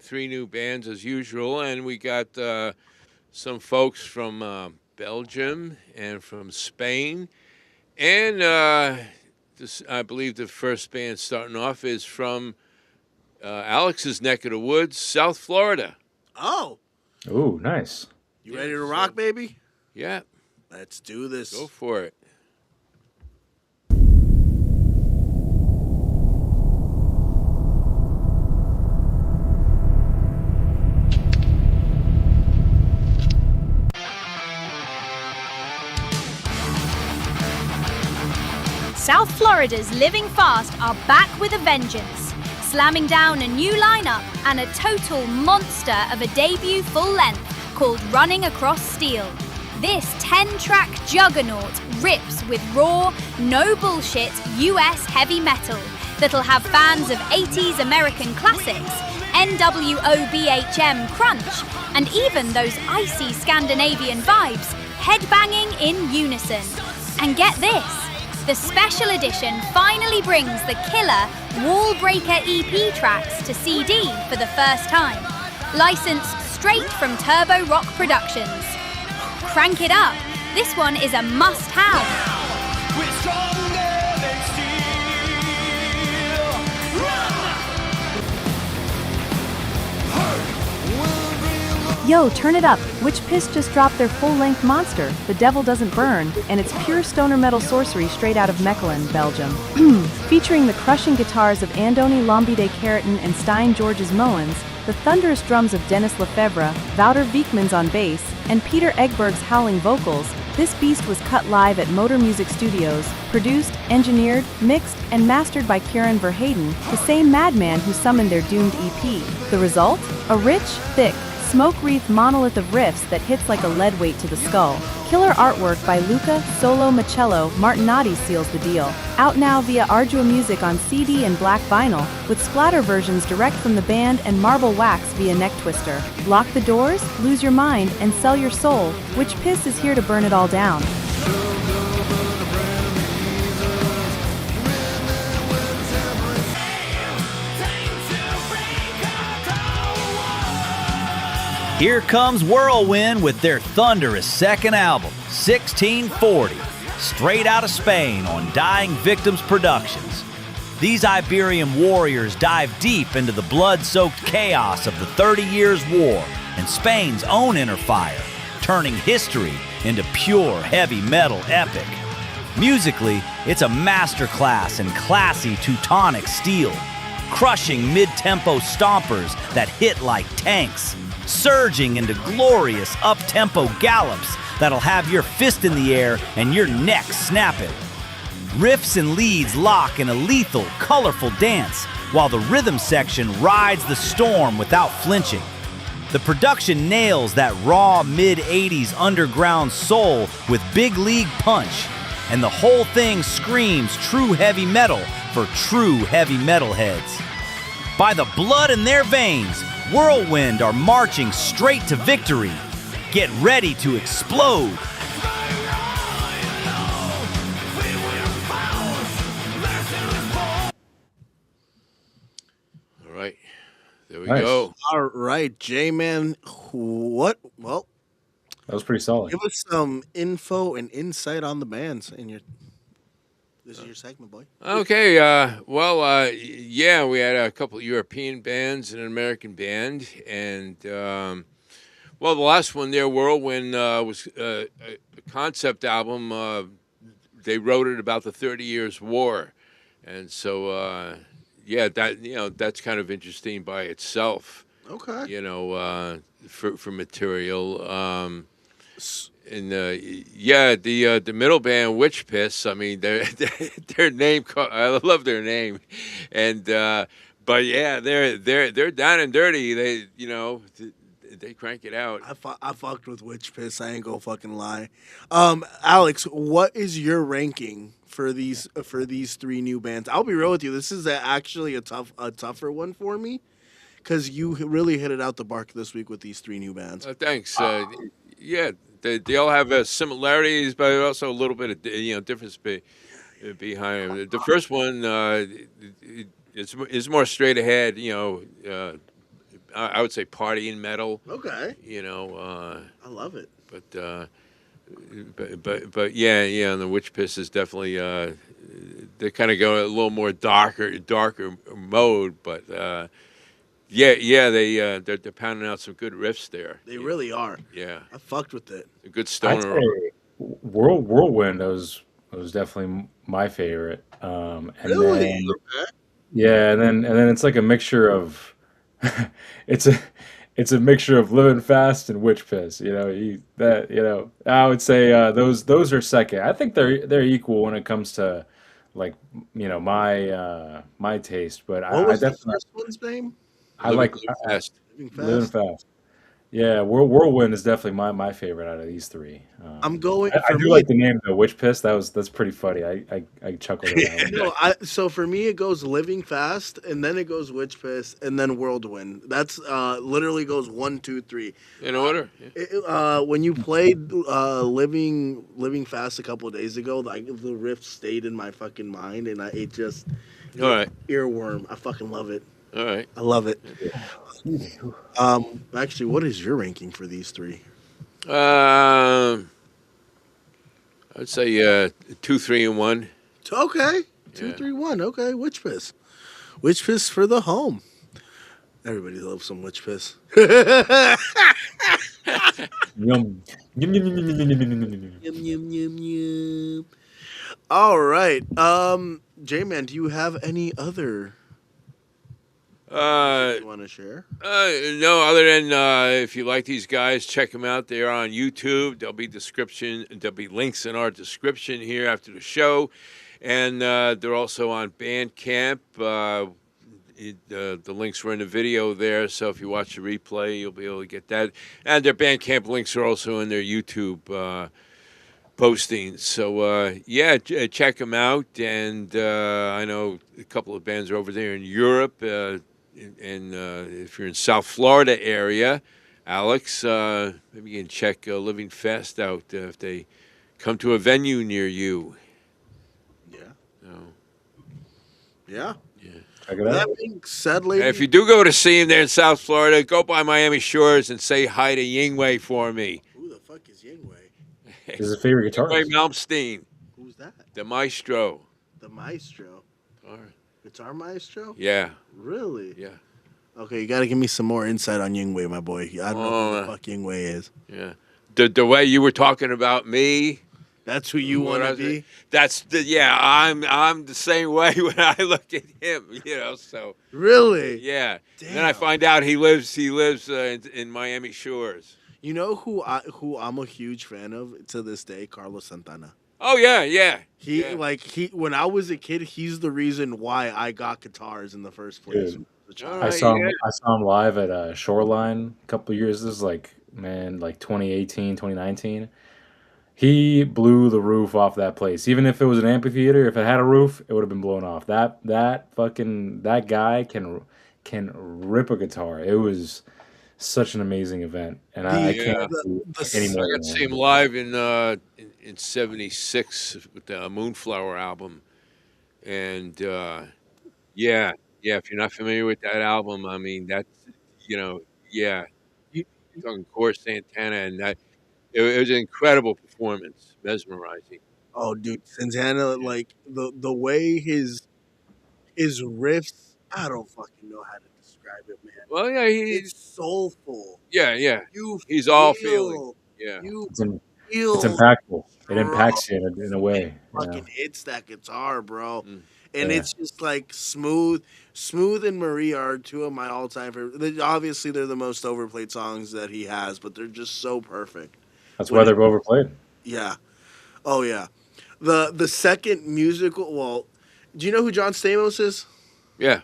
3 new bands as usual, and we got some folks from Belgium and from Spain, and I believe the first band starting off is from Alex's neck of the woods, South Florida. Oh, Nice. You ready to rock, baby? Yeah, Let's do this. go for it. Florida's Living Fast are back with a vengeance, slamming down a new lineup and a total monster of a debut full length called Running Across Steel. This 10-track juggernaut rips with raw, no bullshit US heavy metal that'll have fans of 80s American classics, NWO BHM crunch, and even those icy Scandinavian vibes headbanging in unison. And get this, the special edition finally brings the killer Wallbreaker EP tracks to CD for the first time, licensed straight from Turbo Rock Productions. Crank it up, this one is a must-have. We're stronger than steel. Yo, turn it up. Witch Piss just dropped their full-length monster, The Devil Doesn't Burn, and it's pure stoner metal sorcery straight out of Mechelen, Belgium. Featuring the crushing guitars of Andoni Lombide Keratin and Stein Georges Moens, the thunderous drums of Dennis Lefebvre, Wouter Beekmans on bass, and Peter Egberg's howling vocals, this beast was cut live at Motor Music Studios, produced, engineered, mixed, and mastered by Kieran Verheyden, the same madman who summoned their doomed EP. The result? A rich, thick, smoke-wreathed monolith of riffs that hits like a lead weight to the skull. Killer artwork by Luca Solo Machello Martinati seals the deal. Out now via Ardua Music on CD and black vinyl, with splatter versions direct from the band and marble wax via Neck Twister. Lock the doors, lose your mind, and sell your soul. Witch Piss is here to burn it all down. Here comes Whirlwind with their thunderous second album, 1640, straight out of Spain on Dying Victims Productions. These Iberian warriors dive deep into the blood-soaked chaos of the 30 Years' War and Spain's own inner fire, turning history into pure heavy metal epic. Musically, it's a masterclass in classy Teutonic steel, crushing mid-tempo stompers that hit like tanks, surging into glorious up-tempo gallops that'll have your fist in the air and your neck snapping. Riffs and leads lock in a lethal, colorful dance, while the rhythm section rides the storm without flinching. The production nails that raw mid-80s underground soul with big league punch, and the whole thing screams true heavy metal for true heavy metal heads. By the blood in their veins, Whirlwind are marching straight to victory. Get ready to explode. All right, there we Nice. go. All right, J-Man, what? Well, That was pretty solid. give us some info and insight on the bands in your. This is your segment, boy. Okay, yeah, we had a couple of European bands and an American band, and well, the last one there, Whirlwind, was a concept album. They wrote it about the 30 Years' War, and so yeah, that's kind of interesting by itself. Okay. For material. And yeah, the middle band, Witch Piss. I mean, their name. I love their name, and but yeah, they're down and dirty. They crank it out. I fucked with Witch Piss. I ain't gonna fucking lie. Alex, what is your ranking for these three new bands? I'll be real with you. This is actually a tougher one for me, because you really hit it out the park this week with these three new bands. Thanks. Yeah. They all have similarities, but also a little bit of difference behind them. The first one is more straight ahead. I would say partying metal. Okay. I love it. But yeah, and the Witch Piss is definitely they kind of go a little more darker mode, but. Yeah, they're pounding out some good riffs there. They really are. Yeah, I fucked with it. A good I'd stoner. say Whirlwind was definitely my favorite. And Really? then, Okay. yeah, and then it's like a mixture of it's a mixture of Living Fast and Witch Piss. I would say those are second. I think they're equal when it comes to like my taste. But What I was the definitely first one's name? I like Fast. Living Living Fast. Fast. Yeah, Whirlwind is definitely my favorite out of these three. I'm going I for do me. like the name though, Witch Piss. That's pretty funny. I chuckled at that one. No, so for me it goes Living Fast, and then it goes Witch Piss, and then Whirlwind. That's literally goes 1, 2, 3. In order. Yeah. When you played Living Fast a couple of days ago, like the riff stayed in my fucking mind, and it just All right. earworm. I fucking love it. All right. I love it. Actually, what is your ranking for these three? I'd say 2, 3, and 1. Okay, two, Yeah. 3, 1. Okay, Witch Piss. Witch Piss for the home. Everybody loves some Witch Piss. Yum. Yum, yum, yum, yum, yum, yum, yum, yum, yum. Yum, yum, yum, yum. All right. J-Man, do you have any other you want to share? No, other than if you like these guys, check them out. They're on YouTube. There'll be links in our description here after the show, and they're also on Bandcamp. The links were in the video there, so if you watch the replay, you'll be able to get that. And their Bandcamp links are also in their YouTube postings. So check them out. And I know a couple of bands are over there in Europe. And if you're in South Florida area, Alex, maybe you can check Living Fast out if they come to a venue near you. Yeah. No. Yeah. Check it That out. being said, And ladies, if you do go to see him there in South Florida, go by Miami Shores and say hi to Yingwei for me. who the fuck is Yingwei? This is his favorite Yingwei guitarist. Malmsteen, Who's that? the maestro. The Maestro. All right. Guitar Maestro? Yeah, Really? yeah, Okay, you got to give me some more insight on Yingwei, my boy. I don't know who the fuck Yingwei is. yeah. The way you were talking about me. That's who you want to be? I'm the same way when I look at him, so Really? yeah. Damn. Then I find out he lives in Miami Shores. You know who I'm a huge fan of to this day? Carlos Santana. Oh yeah. When I was a kid, he's the reason why I got guitars in the first place. Dude. as a child. All I saw him. yeah. I saw him live at Shoreline a couple of years. This is like 2018, 2019. He blew the roof off that place. Even if it was an amphitheater, if it had a roof, it would have been blown off. That guy can rip a guitar. It was such an amazing event, and I can't do any I more. got to see him live in '76 with the Moonflower album, and if you're not familiar with that album, I mean that's you're talking Core Santana, and that it was an incredible performance, mesmerizing. Oh, dude, Santana, like the way his riffs, I don't fucking know how to describe it, man. Well, yeah, It's soulful. yeah. You He's feel, all feeling. Yeah. You It's feel impactful. It impacts you in a way. fucking hits that guitar, bro. And Yeah. it's just like smooth and Marie are two of my all-time favorite. Obviously, they're the most overplayed songs that he has, but they're just so perfect. That's why they're overplayed. Yeah. Oh yeah. The second musical. Well, do you know who John Stamos is? Yeah.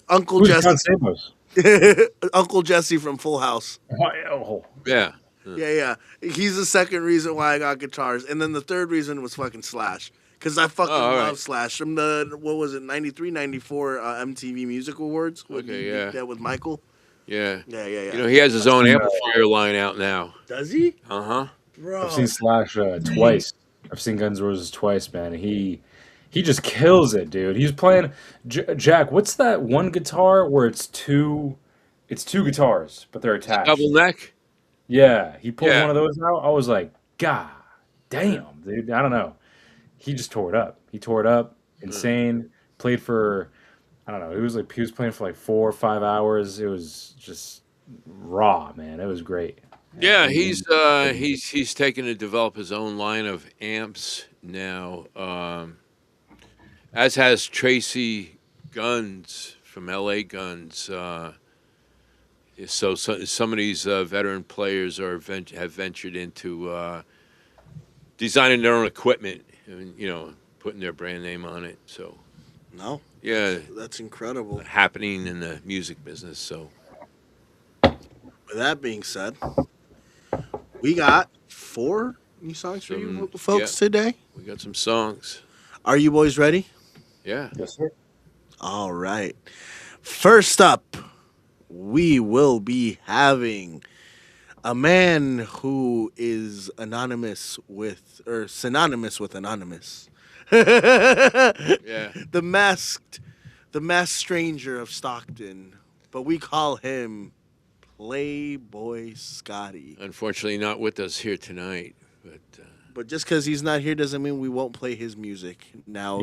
Uncle Who's Jesse. John Stamos? Uncle Jesse from Full House. Oh, Yeah. Yeah. He's the second reason why I got guitars, and then the third reason was fucking Slash. Because I fucking all love right. Slash from the 93, 94 MTV Music Awards. Okay, He yeah. did that with Michael. Yeah. Yeah. He has his own amplifier line out now. Does he? Uh-huh. Bro. I've seen Slash twice. I've seen Guns N' Roses twice, man. He just kills it, dude. He's playing Jack. What's that one guitar where it's two guitars, but they're attached? Double neck? Yeah, he pulled Yeah. one of those out. I was like, God damn, dude. I don't know. He just tore it up. He tore it up. Insane. Played for, I don't know. He was playing for like 4 or 5 hours. It was just raw, man. It was great. Yeah, he's taken to develop his own line of amps now. As has Tracy Guns from LA Guns. So some of these veteran players have ventured into designing their own equipment and putting their brand name on it. So No, yeah, that's incredible. happening in the music business. So With that being said, we got 4 new songs for you folks today. we got some songs. Are you boys ready? Yeah. Yes, sir. All right. First up, we will be having a man who is synonymous with anonymous. Yeah. The masked stranger of Stockton, but we call him Playboy Scotty. Unfortunately, not with us here tonight. But just because he's not here doesn't mean we won't play his music. Now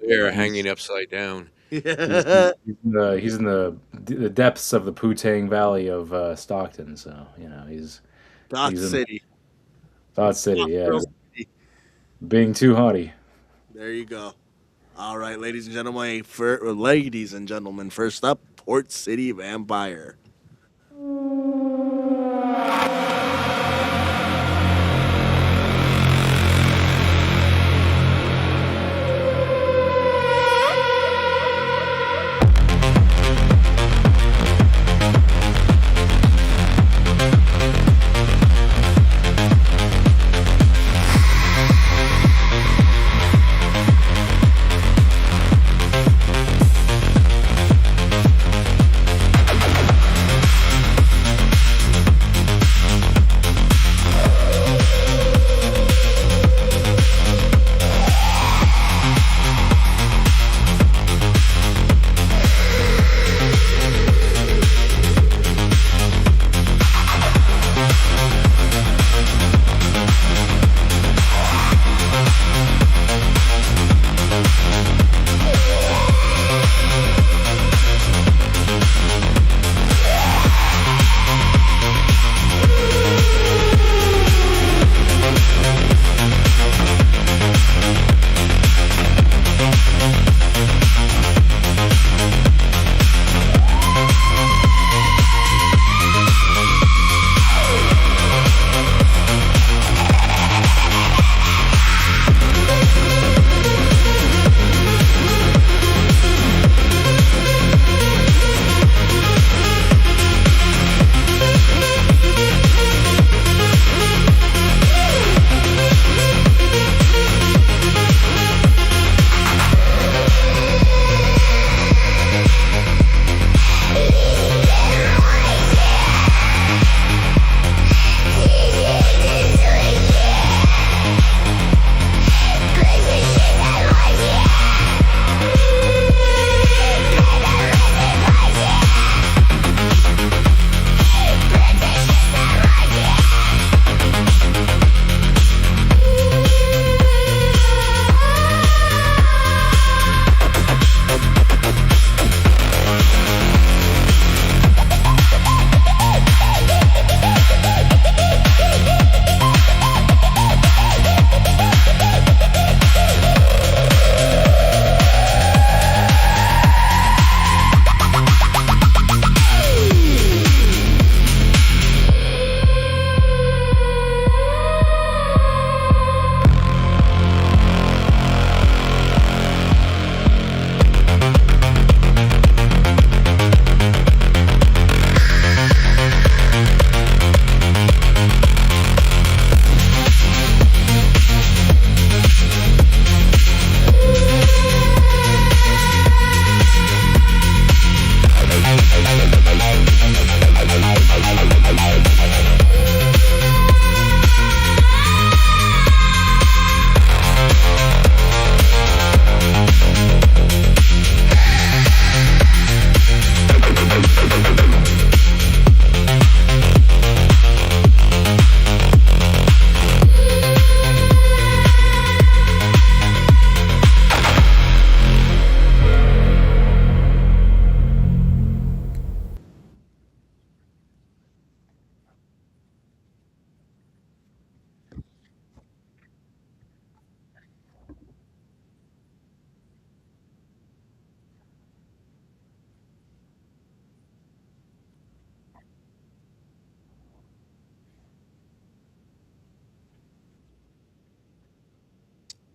They're hanging upside down. He's in the depths of the Putang Valley of Stockton, so he's Dot he's in City. Dot City, yeah. Girl City. Being too haughty. There you go. All right, ladies and gentlemen. First up, Port City Vampire.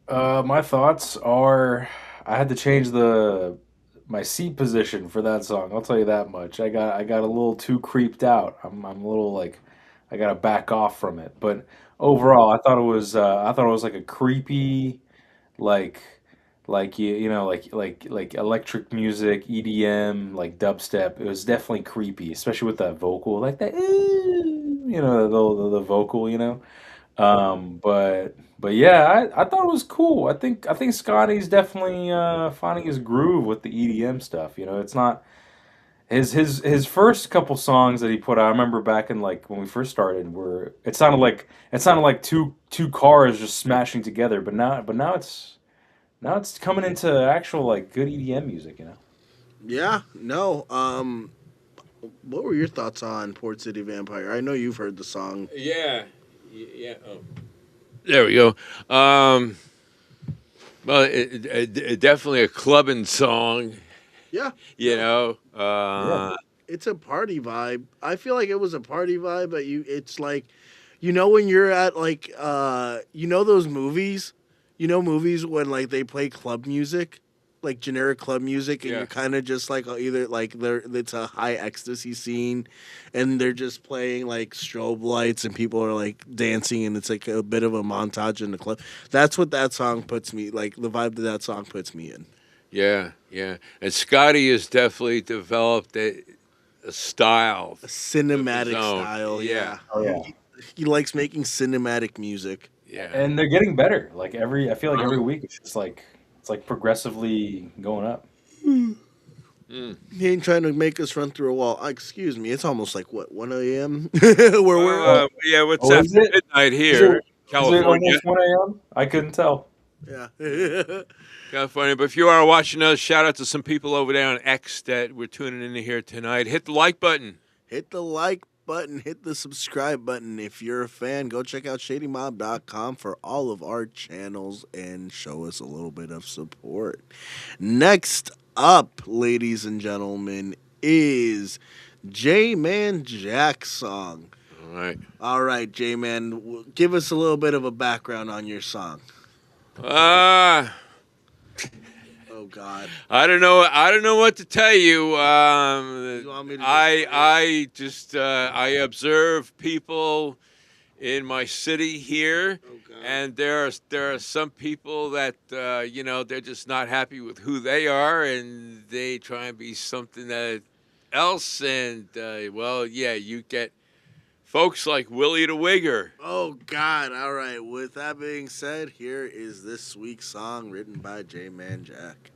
My thoughts are, I had to change my seat position for that song. I'll tell you that much. I got a little too creeped out. I'm a little like, I gotta back off from it. But overall, I thought it was like a creepy, like like electric music, EDM, like dubstep. It was definitely creepy, especially with that vocal, like that, the vocal, but yeah, I thought it was cool. I think Scotty's definitely finding his groove with the EDM stuff. It's not his first couple songs that he put out. I remember back in like when we first started, where it sounded like two cars just smashing together. But now it's coming into actual like good EDM music. Yeah, no. What were your thoughts on Port City Vampire? I know you've heard the song. Yeah. Yeah. Oh. There we go. Well, it definitely a clubbing song. Yeah. Yeah. It's a party vibe. I feel like it was a party vibe, but it's like, when you're at like, those movies, movies when like they play club music, like generic club music, and you're kind of just like either like it's a high ecstasy scene, and they're just playing like strobe lights and people are like dancing, and it's like a bit of a montage in the club. That's what that song puts me like. The vibe that song puts me in. Yeah. And Scotty has definitely developed a style, a cinematic style. Yeah. Oh yeah. He likes making cinematic music. Yeah. And they're getting better. I feel like every week it's just like it's like progressively going up. He ain't trying to make us run through a wall. Excuse me. It's almost like what, 1 a.m. where we're yeah. What's that? Midnight here, California. Is it almost 1 a.m.? I couldn't tell. Yeah. California. But if you are watching us, shout out to some people over there on X that we're tuning in here tonight. Hit the like button. Hit the like button. Hit the subscribe button. If you're a fan, go check out shadymob.com for all of our channels and show us a little bit of support. Next up, ladies and gentlemen, is J-Man Jack's song. All right, J-Man, give us a little bit of a background on your song. Oh God. I don't know what to tell you. You want me to I observe people in my city here, and there are some people that they're just not happy with who they are, and they try and be something else. And you get folks like Willie the Wigger. Oh God! All right. With that being said, here is this week's song written by J-Man Jack.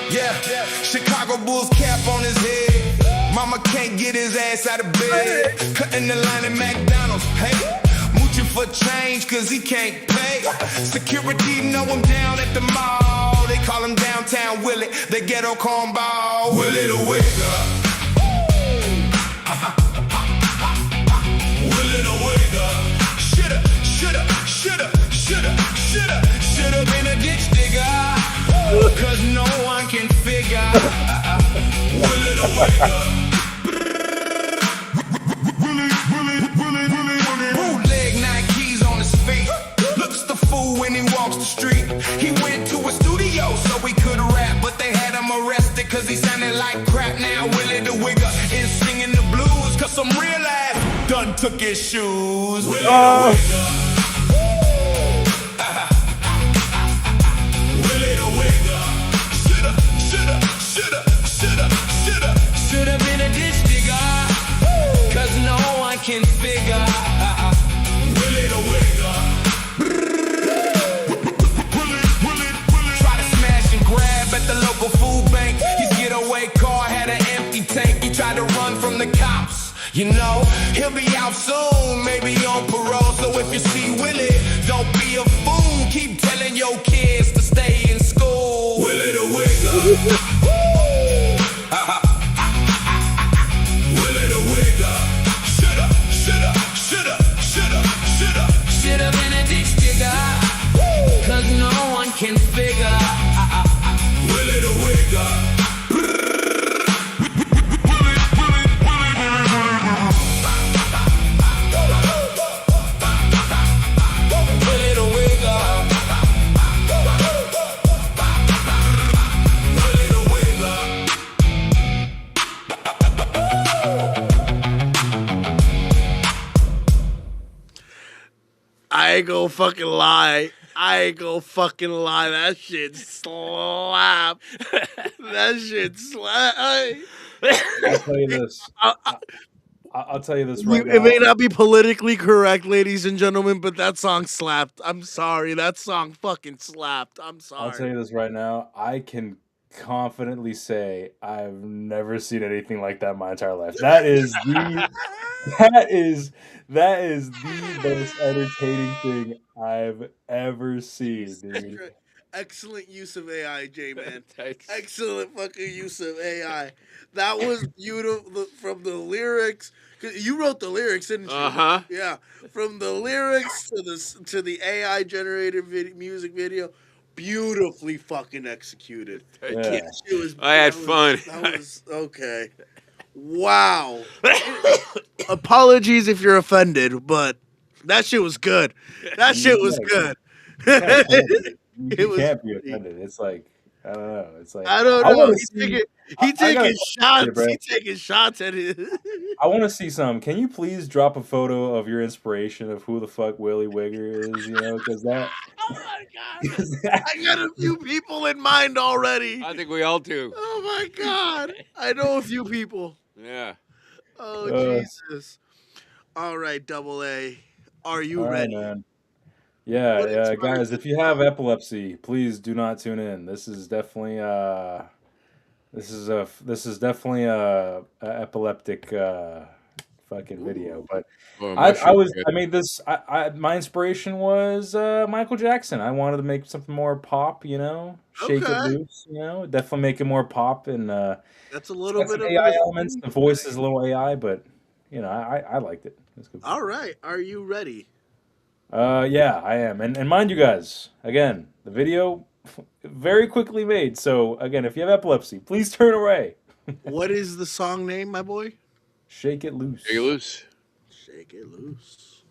Yeah. Chicago Bulls cap on his head. Mama can't get his ass out of bed. Cutting the line at McDonald's. Hey. For change, cause he can't pay. Security know him down at the mall. They call him downtown Willie, the ghetto cornball. Willie the Wigger. Willie the Wigger. Shoulda been a ditch digger. Cause no one can figure. Willie the Wigger. When he walks the street, he went to a studio so he could rap, but they had him arrested cause he sounded like crap. Now Willie the Wigger is singing the blues cause some real ass done took his shoes. Willie the Wigger. Willie the Wigger. Shoulda been a ditch digger cause no one can figure. Willie the Wigger. At the local food bank, his getaway car had an empty tank. He tried to run from the cops. He'll be out soon, maybe on parole. So if you see Willie, don't be a fool. Keep telling your kids to stay in school. Willie the Wigger. Willie the Wigger. Shoulda been a ditch digger. Cause no one can figure. Willie the Wigger. ain't gonna fucking lie. That shit slap. That shit slap. I'll tell you this. I'll tell you this right now. It may not be politically correct, ladies and gentlemen, but that song slapped. I'm sorry. That song fucking slapped. I'm sorry. I'll tell you this right now. I can confidently say I've never seen anything like that in my entire life. That is the most entertaining thing I've ever seen, dude. Excellent use of AI, J-Man. Excellent fucking use of AI. That was beautiful from the lyrics. 'Cause you wrote the lyrics, didn't you? Uh-huh. Yeah. From the lyrics to the AI generated music video, beautifully fucking executed. Yeah. I had fun. That was okay. Wow. Apologies if you're offended, but that shit was good. That shit was good. You can't be offended. It's like, I don't know. It's like, I don't know. He taking shots. He He taking shots at it. I want to see some. Can you please drop a photo of your inspiration of who the fuck Willie Wigger is? You know, because that. Oh my god! I got a few people in mind already. I think we all do. Oh my god! I know a few people. Yeah. Oh Jesus! All right, Double A, are you All right, ready? man. Yeah, guys. If you have epilepsy, please do not tune in. This is definitely this is definitely a epileptic fucking video. But my inspiration was Michael Jackson. I wanted to make something more pop, you know, shake it loose, you know, definitely make it more pop and that's a little bit of AI elements. The voice is a little AI, but you know, I liked it. It's good. All right, are you ready? Yeah, I am. And mind you guys, again, the video very quickly made. So again, if you have epilepsy, please turn away. What is the song name, my boy? Shake It Loose. Shake It Loose. Shake It Loose.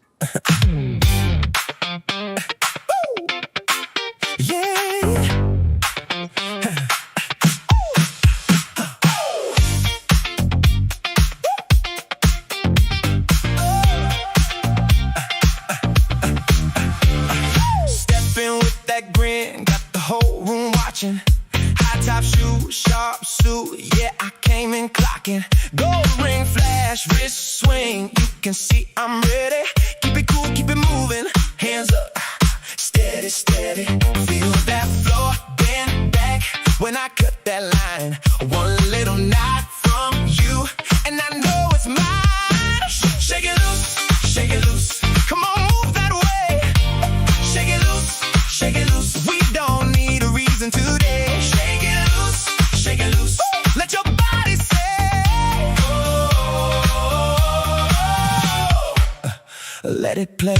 High top shoes, sharp suit, yeah, I came in clocking. Gold ring flash, wrist swing, you can see I'm ready. Keep it cool, keep it moving, hands up, steady, steady. Feel that floor, bend back when I cut that line. One little nod from you, and I know it's mine. Shake it loose, shake it loose. Come on, move that way. Shake it loose, shake it loose. We don't need a reason today. Shake it loose, shake it loose. Let your body say, oh, let it play.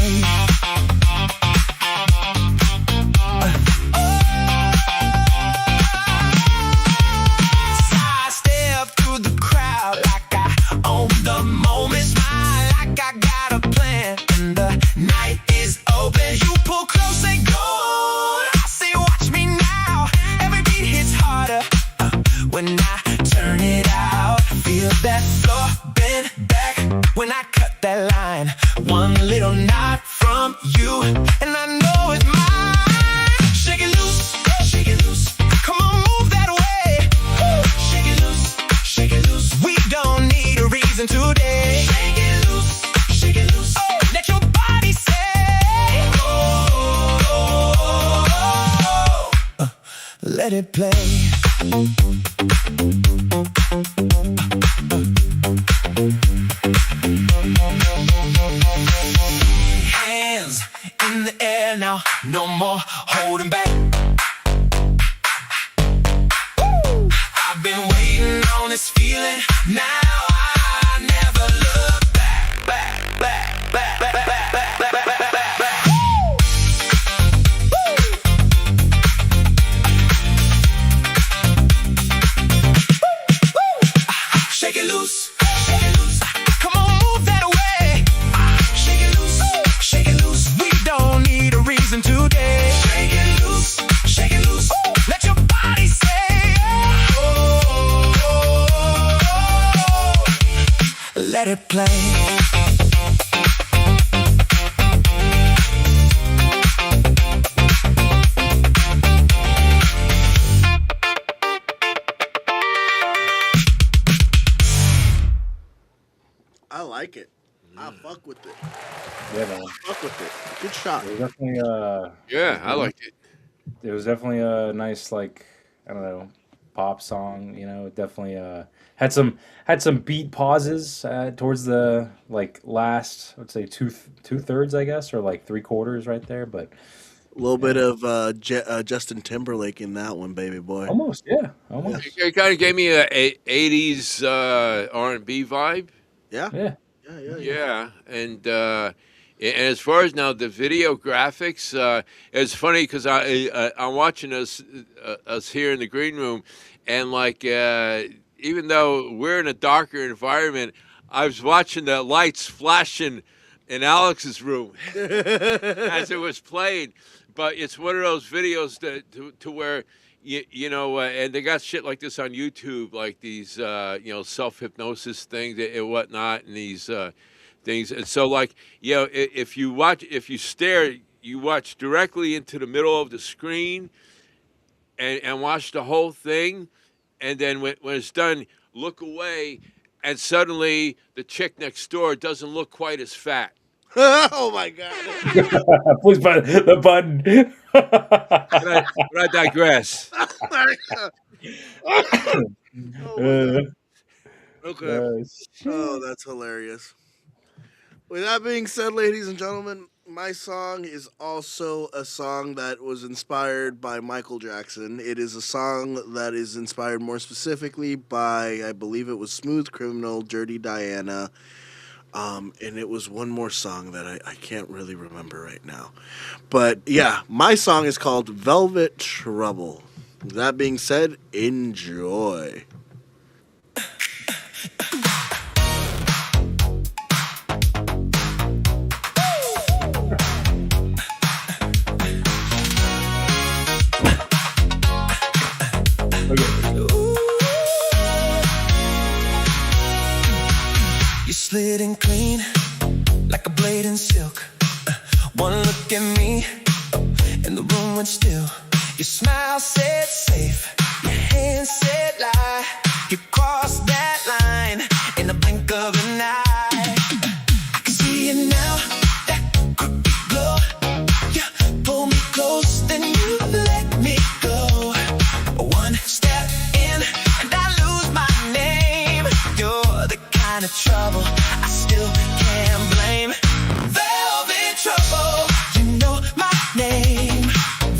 Side step through the crowd like I own the moment. Smile like I got a plan, and the night is open. You pull close and go. When I turn it out, feel that floor bend back when I cut that line. One little nod from you, and I know it's mine. Shake it loose, shake it loose. Come on, move that way. Shake it loose, shake it loose. We don't need a reason today. Shake it loose, shake it loose. Oh, let your body say, oh, let it play. Hands in the air now, no more holding back. I've been waiting on this feeling. Now I never look back, back, back, back, back, back, back, back, back, back, back, back. Shake it loose, shake it loose. Come on, move that way. Shake it loose, shake it loose. We don't need a reason today. Shake it loose, shake it loose. Let your body say, oh, let it play. I like it. I fuck with it. Yeah, man. Fuck with it. Good shot. It was definitely I liked it. It was definitely a nice, like, I don't know, pop song. You know, it definitely had some beat pauses towards the like last, I would say two-thirds, I guess, or like three-quarters right there. But A little bit of Justin Timberlake in that one, baby boy. almost, yeah, almost. It kind of gave me a 80s R&B vibe. Yeah. Yeah. Yeah, and as far as now the video graphics, it's funny because I'm watching us here in the green room, and like even though we're in a darker environment, I was watching the lights flashing in Alex's room as it was playing. But it's one of those videos to where. You know, and they got shit like this on YouTube, like these, self-hypnosis things and whatnot, and these things. And so, like, if you stare, you watch directly into the middle of the screen and watch the whole thing. And then when it's done, look away, and suddenly the chick next door doesn't look quite as fat. Oh my god! Please buy the button. But I digress. Okay. Oh, that's hilarious. With that being said, ladies and gentlemen, my song is also a song that was inspired by Michael Jackson. It is a song that is inspired more specifically by, I believe it was Smooth Criminal, Dirty Diana. And it was one more song that I can't really remember right now. But yeah, my song is called Velvet Trouble. That being said, enjoy. You slid and clean like a blade in silk. One look at me and the room went still. Your smile said safe, your hands said lie. You crossed that line in the blink of an eye. I can see it now, that crooked glow. You pull me close, then you let me go. One step in and I lose my name. You're the kind of trouble I still can't blame. Velvet trouble, you know my name.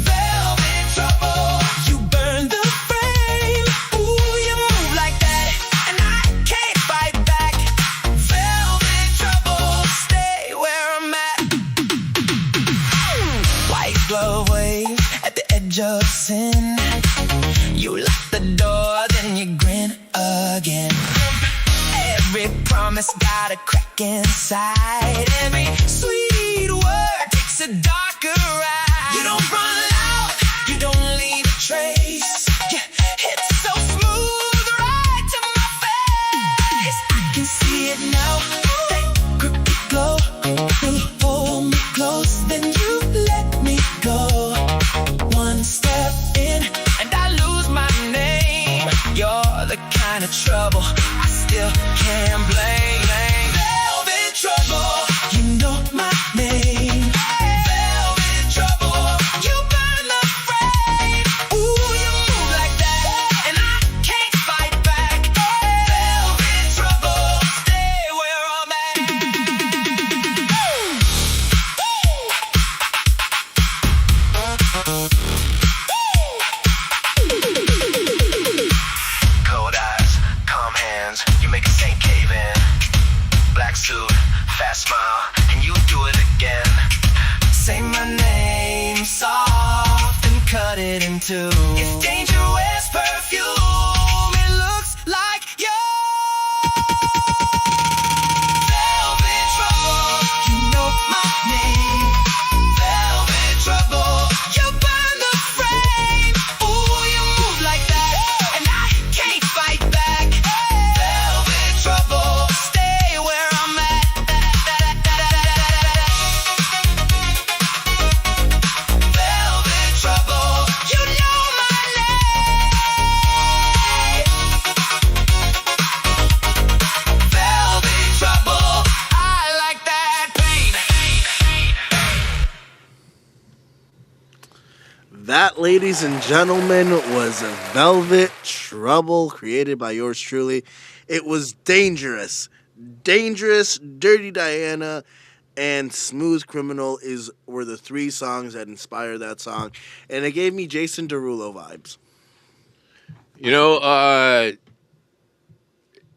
Velvet trouble, you burn the frame. Ooh, you move like that, and I can't fight back. Velvet trouble, stay where I'm at. White glove wave at the edge of sin. You lock the door, then you grin again. Every promise got a crack inside. Every sweet word takes a darker ride. You don't run loud, you don't leave a trace. Yeah, it's so smooth, right to my face. I can see it now, that crooked glow. You hold me close, then you let me go. One step in, and I lose my name. You're the kind of trouble I still can't blame. Velvet trouble, you know my name. Velvet trouble, you burn the frame. Ooh, you move like that, and I can't fight back. Velvet trouble, stay where I'm at. Cold eyes, calm hands, you make a saint cave in. Black suit, fast smile, and you do it again. Say my name, soft and cut it in two. If danger wears perfume, it looks like you. Velvet trouble, you know my name. Velvet trouble, you burn the frame. Ooh, you move like that, and I can't fight back. Velvet trouble, stay where I'm at. Velvet trouble, you know my name. That, ladies and gentlemen, was Velvet Trouble, created by yours truly. It was Dangerous. Dangerous, Dirty Diana, and Smooth Criminal were the three songs that inspired that song. And it gave me Jason Derulo vibes. You know,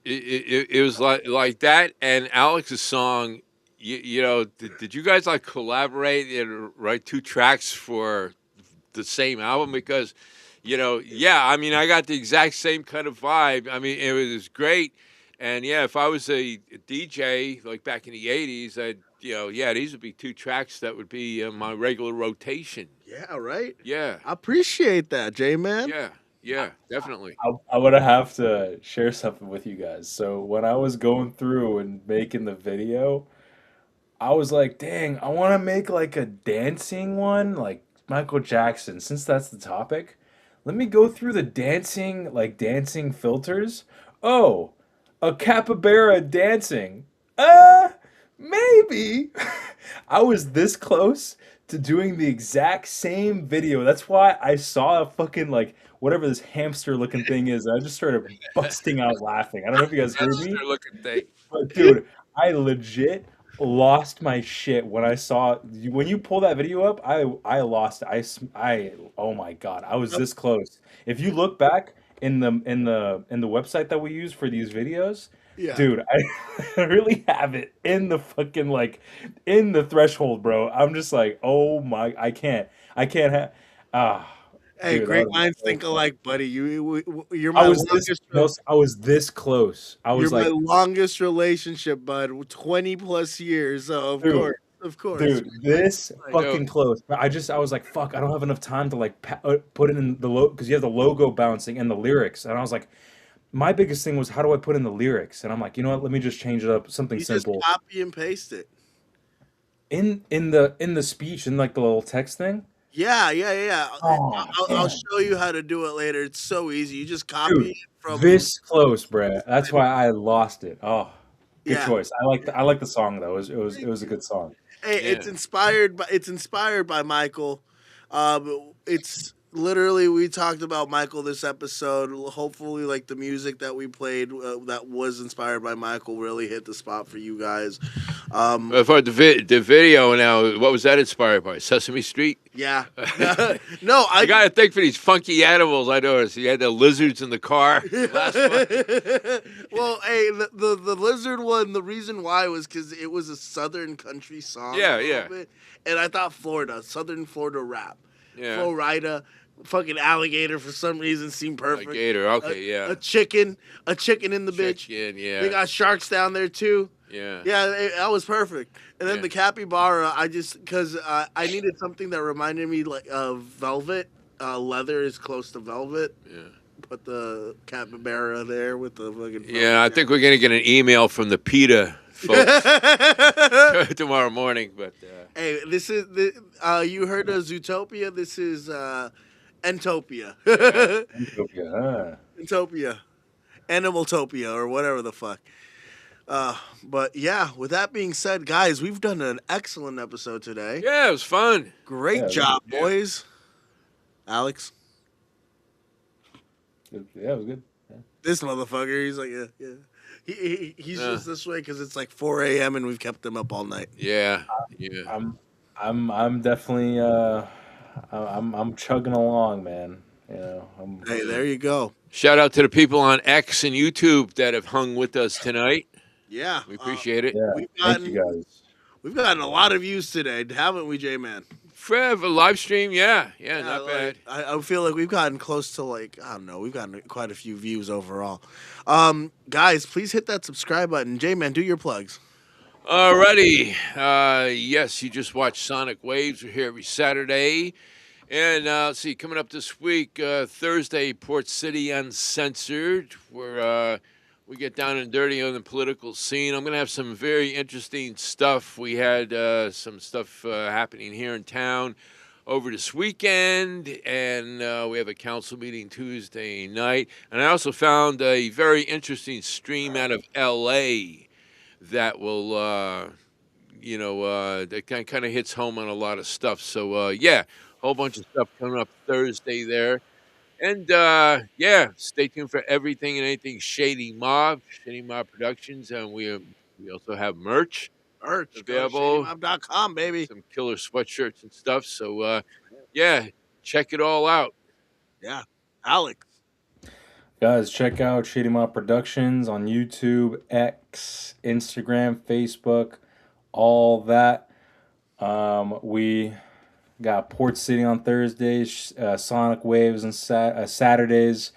it was like that, and Alex's song. You know, did you guys like collaborate and write two tracks for the same album? Because, you know, yeah, I mean, I got the exact same kind of vibe. I mean, it was great, and yeah, if I was a DJ like back in the '80s, yeah, these would be two tracks that would be my regular rotation. Yeah, right? Yeah, I appreciate that, J-Man. yeah, definitely. I'm gonna have to share something with you guys. So when I was going through and making the video, I was like, dang, I want to make like a dancing one, like Michael Jackson. Since that's the topic, let me go through the dancing filters. Oh, a capybara dancing. Maybe. I was this close to doing the exact same video. That's why I saw a fucking like whatever this hamster looking thing is. I just started busting out laughing. I don't know if you guys heard me. Looking thing. But dude, I legit lost my shit when I saw when you pull that video up. I lost it. Oh my god, I was this close. If you look back in the website that we use for these videos, Yeah. dude, I really have it in the fucking like in the threshold, bro. I'm just like, oh my, I can't have. Hey, Dude, great that minds was think so alike, buddy. You're I my was longest. I was this close. I was You're like, my longest relationship, bud. 20 plus years. So of Dude, course. dude, this Like, fucking close. But I was like, fuck, I don't have enough time to like put it in the logo because you have the logo bouncing and the lyrics, and I was like, my biggest thing was how do I put in the lyrics, and I'm like, you know what, let me just change it up, something you simple. just copy and paste it. In the speech in like the little text thing. Yeah. Oh, I'll man. show you how to do it later. It's so easy. You just copy Dude, it from this close, bruh. That's why I lost it. Oh, good Yeah. choice. I like the song though. It was a good song. Hey, it's inspired by Michael. It's literally we talked about Michael this episode. Hopefully, like the music that we played that was inspired by Michael really hit the spot for you guys. For the video now, what was that inspired by? Sesame Street? Yeah. No, I got to think for these funky animals. I noticed you had the lizards in the car. Last one. Well, hey, the lizard one. The reason why was because it was a Southern country song. Yeah, a little yeah. bit, and I thought Southern Florida rap. Yeah. Florida, fucking alligator for some reason seemed perfect. Alligator, okay, yeah. A chicken in the bitch. Chicken, yeah. They got sharks down there too. Yeah. Yeah, that was perfect. And then Yeah. the capybara, because I needed something that reminded me like of velvet. Leather is close to velvet. Yeah. Put the capybara there with the fucking. Yeah, I think we're gonna get an email from the PETA folks tomorrow morning. But Hey, this is you heard of Zootopia? This is Entopia. Entopia, Animaltopia, or whatever the fuck. But yeah, with that being said, guys, we've done an excellent episode today. yeah, it was fun. Great job, boys. Alex, Yeah, it was good. Yeah. this motherfucker, he's like, yeah. He's just this way because it's like 4 a.m. and we've kept him up all night. Yeah. I'm definitely I'm chugging along, man. You know, Hey, there you go. Shout out to the people on X and YouTube that have hung with us tonight. Yeah, We appreciate it. Yeah, thank you guys. We've gotten a lot of views today, haven't we, J-Man? Forever live stream, yeah, not bad. I feel like we've gotten close to we've gotten quite a few views overall. Guys, please hit that subscribe button. J-Man, do your plugs. Alrighty. Yes, you just watched Soniq Wavez. We're here every Saturday. And let's see, coming up this week, Thursday, Port City Uncensored, where we get down and dirty on the political scene. I'm going to have some very interesting stuff. We had some stuff happening here in town over this weekend, and we have a council meeting Tuesday night. And I also found a very interesting stream out of L.A. that will, that kind of hits home on a lot of stuff. So, yeah, whole bunch of stuff coming up Thursday there. And stay tuned for everything and anything Shady Mob Productions, and we also have merch available, ShadyMob.com, baby. some killer sweatshirts and stuff. So check it all out. Yeah, Alex. Guys, check out Shady Mob Productions on YouTube, X, Instagram, Facebook, all that. We got Port City on Thursdays, Soniq Wavez on Saturdays.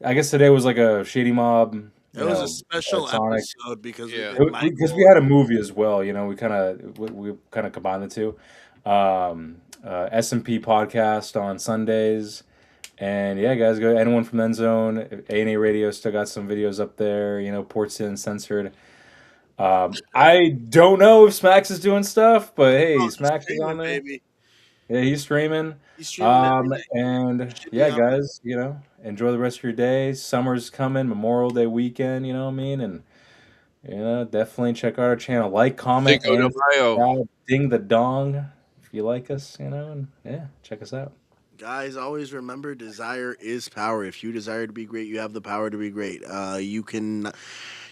I guess today was like a Shady Mob. It was a special episode because we did because we had a movie as well. You know, we kind of combined the two. S&P podcast on Sundays. And yeah, guys, go anyone from the End Zone. A&A Radio still got some videos up there. You know, Port City Uncensored. I don't know if Smacks is doing stuff, but hey, Smacks is on there. Baby. Yeah, he's streaming. And yeah, guys, you know, enjoy the rest of your day. Summer's coming, Memorial Day weekend. You know what I mean? And you know, definitely check out our channel. Like, comment, and ding the dong if you like us. You know, and yeah, check us out. Guys, always remember, desire is power. If you desire to be great, you have the power to be great.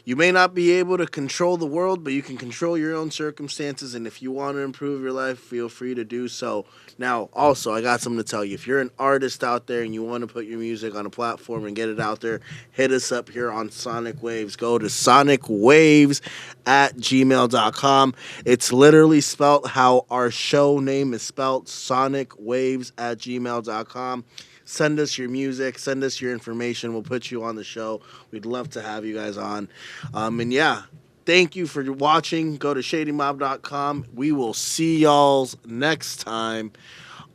You may not be able to control the world, but you can control your own circumstances. And if you want to improve your life, feel free to do so. Now, also, I got something to tell you. If you're an artist out there and you want to put your music on a platform and get it out there, hit us up here on Soniq Wavez. Go to sonicwaves@gmail.com. It's literally spelt how our show name is spelt, sonicwaves@gmail.com. Send us your music. Send us your information. We'll put you on the show. We'd love to have you guys on. And yeah, thank you for watching. Go to shadymob.com. We will see y'all next time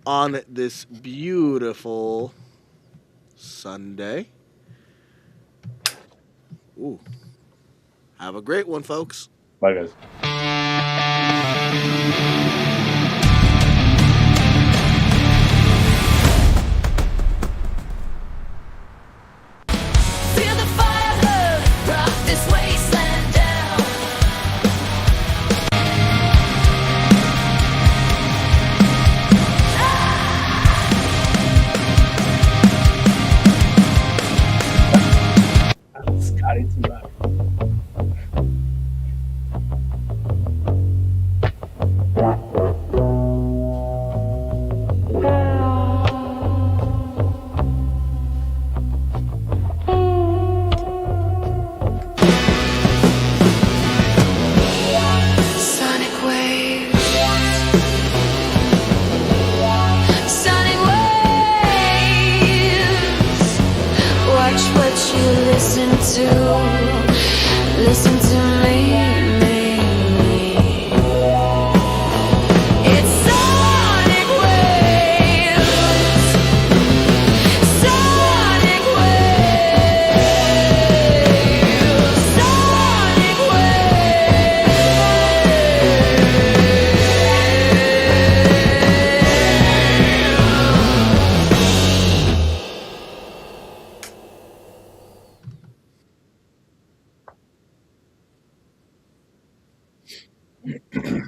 on this beautiful Sunday. Ooh. Have a great one, folks. Bye, guys. Scotty too loud. Listen to me, It's Soniq Wavez. Soniq Wavez. Soniq Wavez.